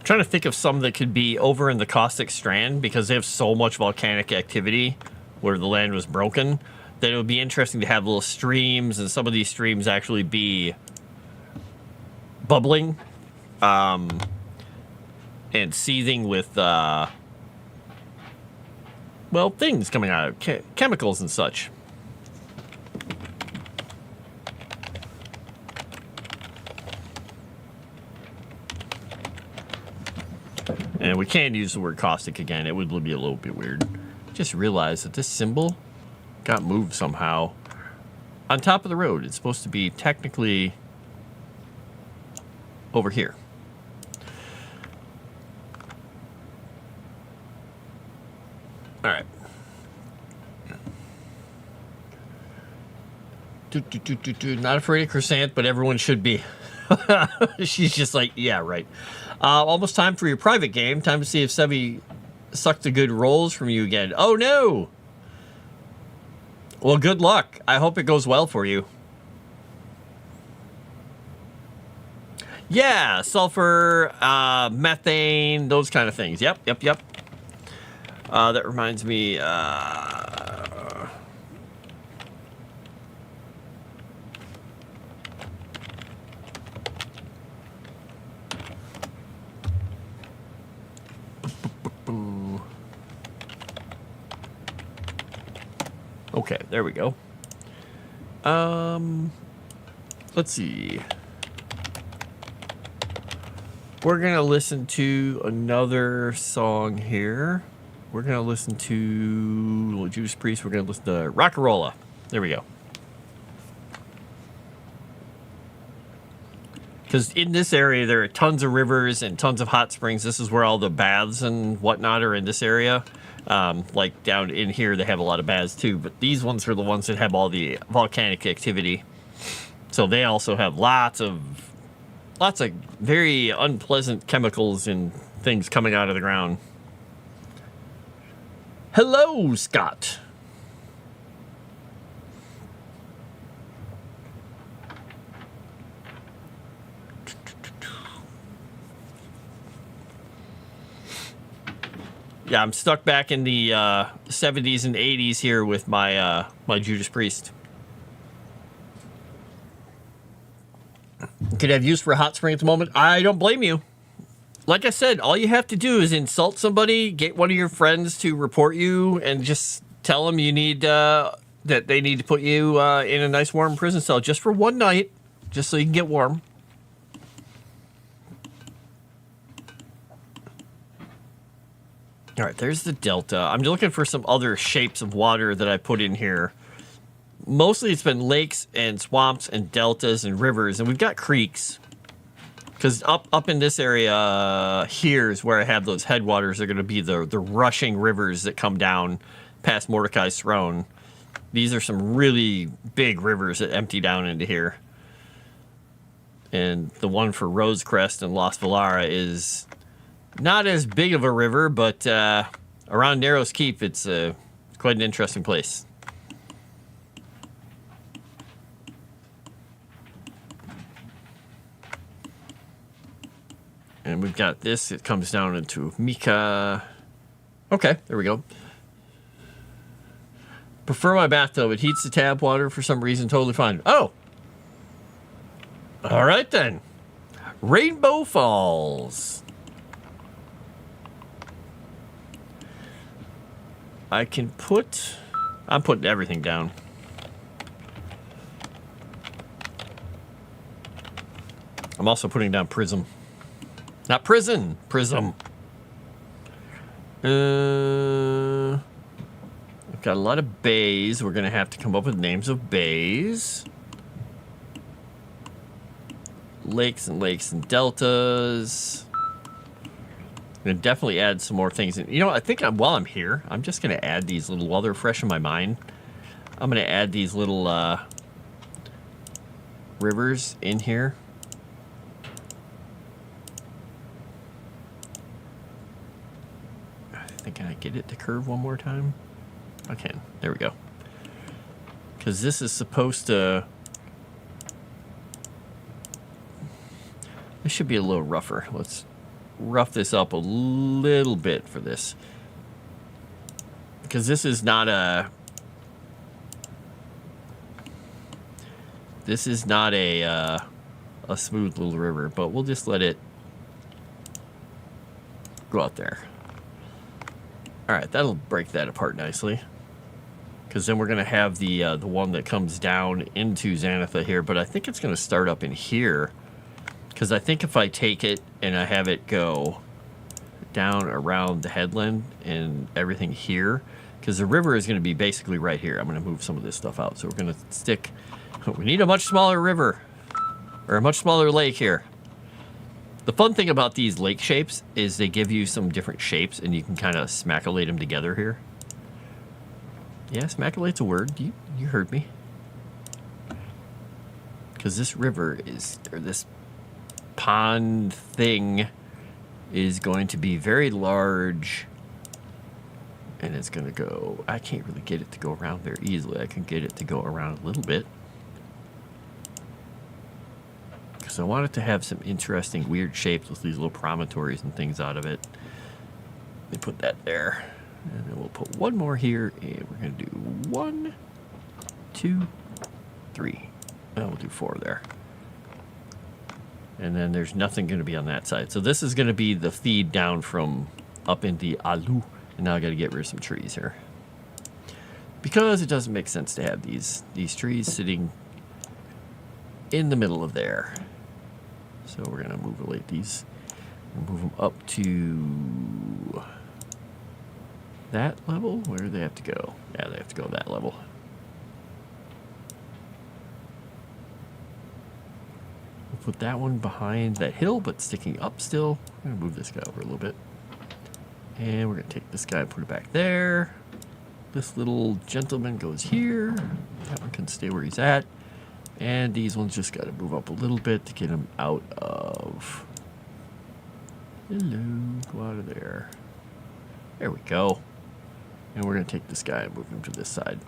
Trying to think of some that could be over in the Caustic Strand because they have so much volcanic activity where the land was broken that it would be interesting to have little streams, and some of these streams actually be bubbling and seething with things coming out of chemicals and such. And we can't use the word caustic again. It would be a little bit weird. Just realized that this symbol got moved somehow. On top of the road. It's supposed to be technically over here. All right. Not afraid of Crescent, but everyone should be. She's just like, yeah, right. Almost time for your private game. Time to see if Sebi sucked the good rolls from you again. Oh, no. Well, good luck. I hope it goes well for you. Yeah, sulfur, methane, those kind of things. Yep. That reminds me... Okay, there we go. Let's see. We're gonna listen to another song here. We're gonna listen to Judas Priest. We're gonna listen to Rockarola. There we go. Because in this area, there are tons of rivers and tons of hot springs. This is where all the baths and whatnot are in this area. Like down in here, they have a lot of baths too. But these ones are the ones that have all the volcanic activity. So they also have lots of very unpleasant chemicals and things coming out of the ground. Hello, Scott. Yeah, I'm stuck back in the 70s and 80s here with my my Judas Priest. Could have use for a hot spring at the moment. I don't blame you. Like I said, all you have to do is insult somebody, get one of your friends to report you, and just tell them you need that they need to put you in a nice warm prison cell just for one night, just so you can get warm. All right, there's the delta. I'm looking for some other shapes of water that I put in here. Mostly it's been lakes and swamps and deltas and rivers, and we've got creeks. Because up in this area here is where I have those headwaters. They're going to be the rushing rivers that come down past Mordecai's throne. These are some really big rivers that empty down into here. And the one for Rosecrest and Los Valara is not as big of a river, but around Narrows Keep, it's quite an interesting place. And we've got this. It comes down into Mika. Okay, there we go. Prefer my bathtub. It heats the tap water for some reason. Totally fine. Oh! All right, then. Rainbow Falls. I can put... I'm putting everything down. I'm also putting down Prism. Not prison, Prism. We've got a lot of bays. We're going to have to come up with names of bays. Lakes and deltas. I'm going to definitely add some more things. You know, I think while I'm here, I'm just going to add these little, while they're fresh in my mind, I'm going to add these little rivers in here. Can I get it to curve one more time? I can. There we go. Because this is supposed to... This should be a little rougher. Let's rough this up a little bit for this. Because this is not a... This is not a smooth little river, but we'll just let it go out there. All right, that'll break that apart nicely. Because then we're going to have the one that comes down into Xanatha here. But I think it's going to start up in here. Because I think if I take it and I have it go down around the headland and everything here. Because the river is going to be basically right here. I'm going to move some of this stuff out. So we're going to stick... We need a much smaller river. Or a much smaller lake here. The fun thing about these lake shapes is they give you some different shapes and you can kind of smacculate them together here. Yeah, smacculate's a word. You heard me. Because this river is, or this pond thing is going to be very large. And it's going to go, I can't really get it to go around very easily. I can get it to go around a little bit. So I want it to have some interesting, weird shapes with these little promontories and things out of it. Let me put that there. And then we'll put one more here. And we're going to do 1, 2, 3. And we'll do 4 there. And then there's nothing going to be on that side. So this is going to be the feed down from up in the Alu. And now I got to get rid of some trees here. Because it doesn't make sense to have these trees sitting in the middle of there. So we're going to move these, move them up to that level. Where do they have to go? Yeah, they have to go that level. We'll put that one behind that hill, but sticking up still. I'm going to move this guy over a little bit. And we're going to take this guy and put it back there. This little gentleman goes here. That one can stay where he's at. And these ones just got to move up a little bit to get them out of... Hello, go out of there. There we go. And we're going to take this guy and move him to this side.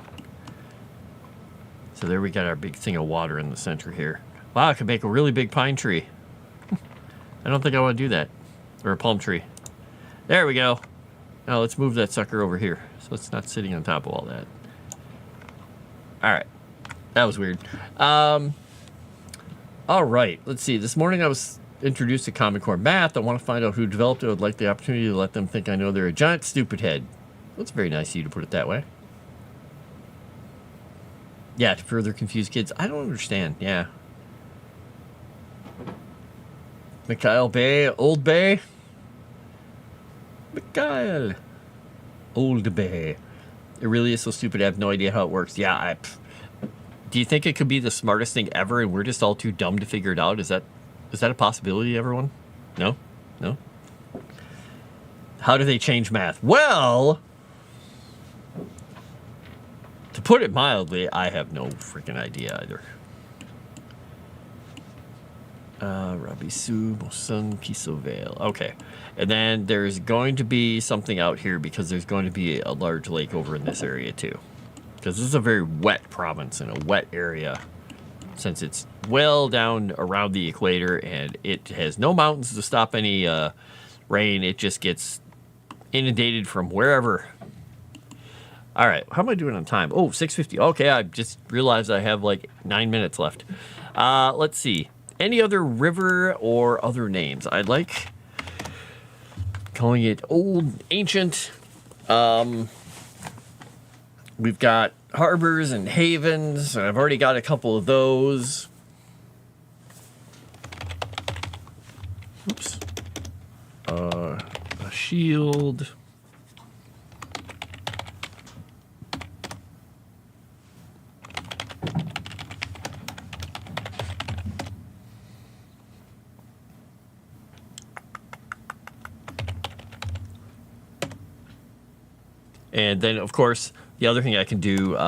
So there we got our big thing of water in the center here. Wow, I could make a really big pine tree. I don't think I want to do that. Or a palm tree. There we go. Now let's move that sucker over here so it's not sitting on top of all that. Alright. That was weird. Alright, let's see. This morning I was introduced to Common Core Math. I want to find out who developed it. I would like the opportunity to let them think I know they're a giant stupid head. That's very nice of you to put it that way. Yeah, to further confuse kids. I don't understand. Yeah. Mikhail Bay, Old Bay. Mikhail. Old Bay. It really is so stupid. I have no idea how it works. Yeah, do you think it could be the smartest thing ever and we're just all too dumb to figure it out? Is that a possibility, everyone? No? No? How do they change math? Well, to put it mildly, I have no freaking idea either. Rabisu, Mosun, Kisovale. Okay. And then there's going to be something out here because there's going to be a large lake over in this area too. Because this is a very wet province and a wet area since it's well down around the equator and it has no mountains to stop any rain. It just gets inundated from wherever. All right. How am I doing on time? Oh, 6:50. Okay. I just realized I have like 9 minutes left. Let's see. Any other river or other names? I like calling it old, ancient. We've got harbors and havens. I've already got a couple of those. Oops. A shield. And then, of course, the other thing I can do,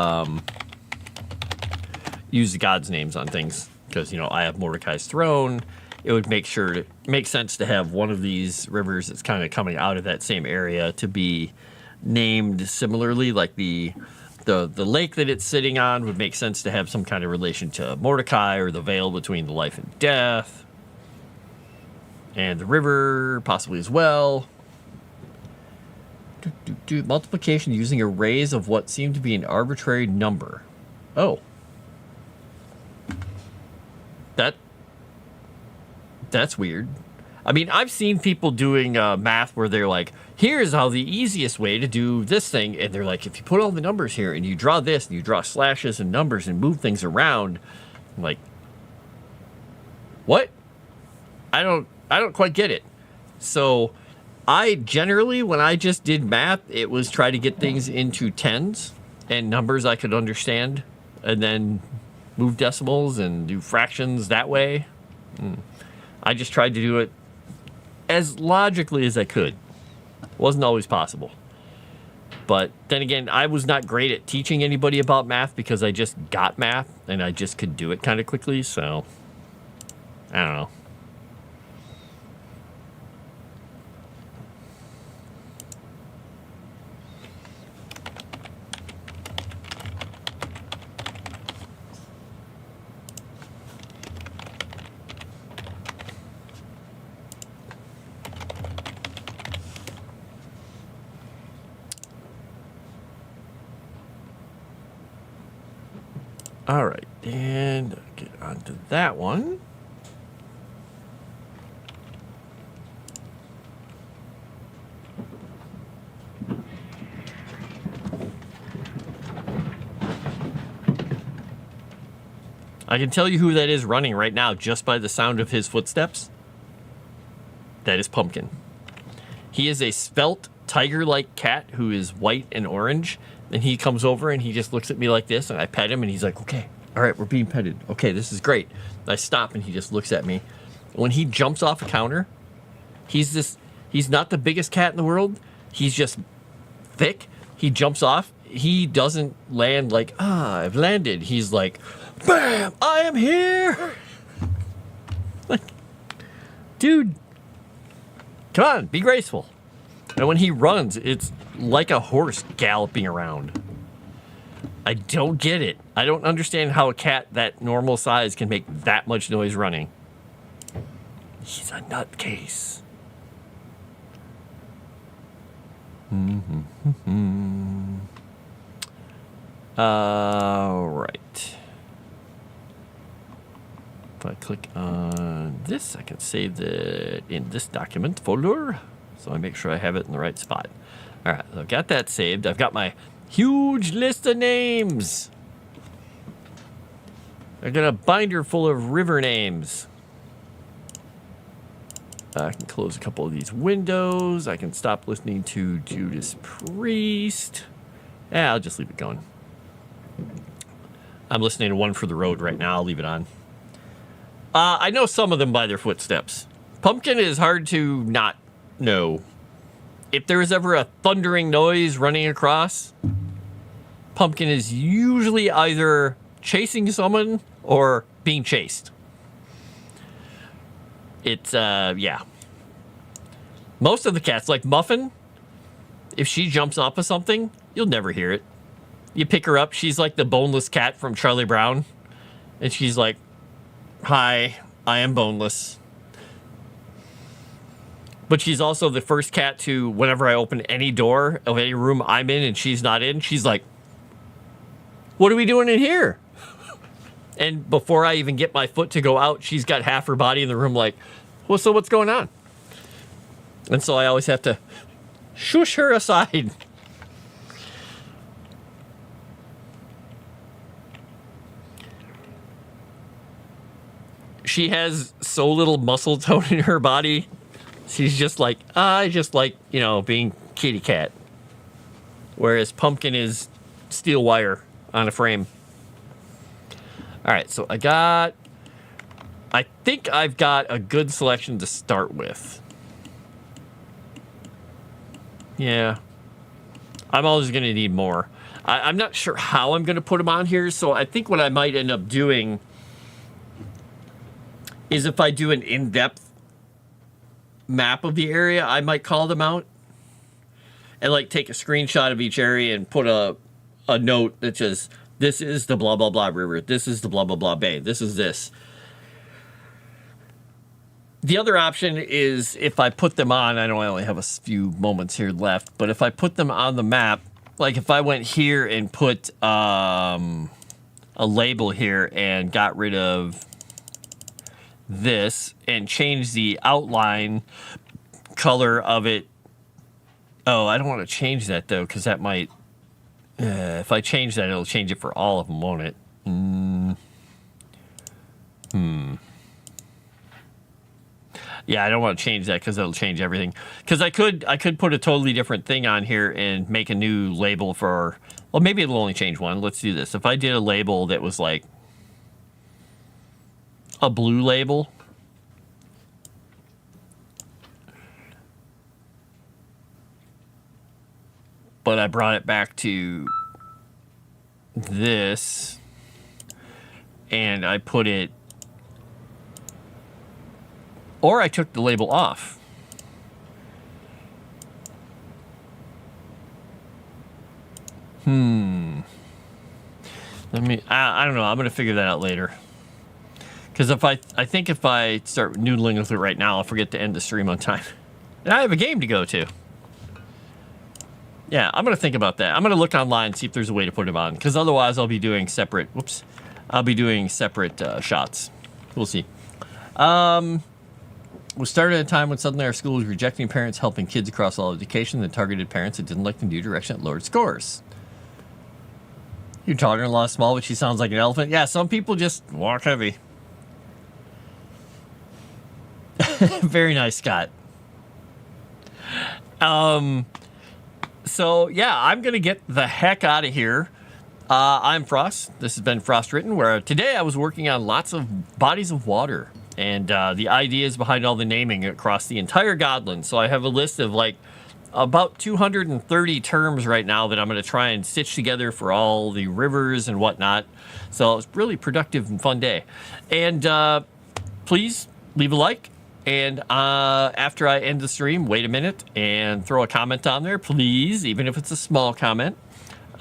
use the gods' names on things. Because, you know, I have Mordecai's throne. It would make sense to have one of these rivers that's kind of coming out of that same area to be named similarly. Like the lake that it's sitting on would make sense to have some kind of relation to Mordecai or the veil between the life and death. And the river possibly as well. Multiplication using arrays of what seem to be an arbitrary number. Oh. That's weird. I mean, I've seen people doing math where they're like, here's how the easiest way to do this thing. And they're like, if you put all the numbers here and you draw this and you draw slashes and numbers and move things around. I'm like, what? I don't quite get it. So I generally, when I just did math, it was try to get things into tens and numbers I could understand and then move decimals and do fractions that way. I just tried to do it as logically as I could. Wasn't always possible. But then again, I was not great at teaching anybody about math because I just got math and I just could do it kind of quickly. So, I don't know. All right, and get onto that one. I can tell you who that is running right now just by the sound of his footsteps. That is Pumpkin. He is a svelte, tiger-like cat who is white and orange. And he comes over and he just looks at me like this, and I pet him, and he's like, okay, all right, we're being petted. Okay, this is great. I stop, and he just looks at me. When he jumps off a counter, he's not the biggest cat in the world. He's just thick. He jumps off. he doesn't land like, I've landed. He's like, bam, I am here. Like, dude, come on, be graceful. And when he runs, it's like a horse galloping around. I don't get it. I don't understand how a cat that normal size can make that much noise running. He's a nutcase. All right. If I click on this, I can save it in this document folder. So I make sure I have it in the right spot. All right, so I've got that saved. I've got my huge list of names. I got a binder full of river names. I can close a couple of these windows. I can stop listening to Judas Priest. Yeah, I'll just leave it going. I'm listening to One for the Road right now. I'll leave it on. I know some of them by their footsteps. Pumpkin is hard to not know. If there is ever a thundering noise running across, Pumpkin is usually either chasing someone or being chased. It's, yeah. Most of the cats, like Muffin, if she jumps off of something, you'll never hear it. You pick her up, she's like the boneless cat from Charlie Brown. And she's like, hi, I am boneless. But she's also the first cat to, whenever I open any door of any room I'm in and she's not in, she's like, what are we doing in here? And before I even get my foot to go out, she's got half her body in the room like, well, so what's going on? And so I always have to shush her aside. She has so little muscle tone in her body. She's just like, I just like, you know, being kitty cat. Whereas Pumpkin is steel wire on a frame. All right, so I think I've got a good selection to start with. Yeah. I'm always going to need more. I'm not sure how I'm going to put them on here, so I think what I might end up doing is if I do an in-depth map of the area, I might call them out and like take a screenshot of each area and put a note that says, this is the blah, blah, blah river. This is the blah, blah, blah bay. This is this. The other option is if I put them on, I know I only have a few moments here left, but if I put them on the map, like if I went here and put a label here and got rid of this and changed the outline color of it. Oh, I don't want to change that though, because that might, if I change that, it'll change it for all of them, won't it? Yeah, I don't want to change that because it'll change everything. Because I could put a totally different thing on here and make a new label for, well, maybe it'll only change one. Let's do this. If I did a label that was like a blue label, but I brought it back to this and I put it, or I took the label off. Let me, I don't know. I'm going to figure that out later. Because I think if I start noodling with it right now, I'll forget to end the stream on time. And I have a game to go to. Yeah, I'm going to think about that. I'm going to look online and see if there's a way to put them on. Because otherwise I'll be doing separate, I'll be doing separate shots. We'll see. We started at a time when suddenly our school was rejecting parents helping kids across all education that targeted parents that didn't like the new direction that lowered scores. Your daughter-in-law is small, but she sounds like an elephant. Yeah, some people just walk heavy. Very nice, Scott. So, yeah, I'm going to get the heck out of here. I'm Frost. This has been Frost Written, where today I was working on lots of bodies of water and the ideas behind all the naming across the entire Godland. So I have a list of like about 230 terms right now that I'm going to try and stitch together for all the rivers and whatnot. So it's really productive and fun day. And please leave a like. And after I end the stream, wait a minute and throw a comment on there, please, even if it's a small comment.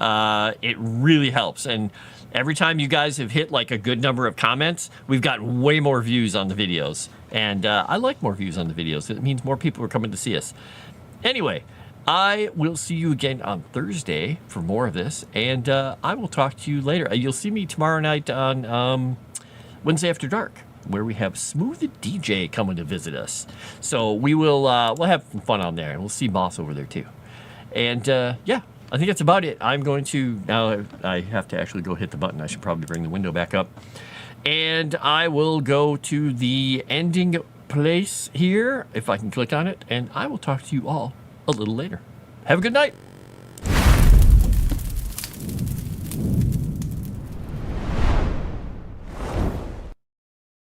It really helps. And every time you guys have hit like a good number of comments, we've got way more views on the videos. And I like more views on the videos. It means more people are coming to see us. Anyway, I will see you again on Thursday for more of this. And I will talk to you later. You'll see me tomorrow night on Wednesday After Dark, where we have Smooth the DJ coming to visit us. So we will we'll have some fun on there. And we'll see Moss over there too. And yeah. I think that's about it. I'm going to, now I have to actually go hit the button. I should probably bring the window back up. And I will go to the ending place here, if I can click on it, and I will talk to you all a little later. Have a good night.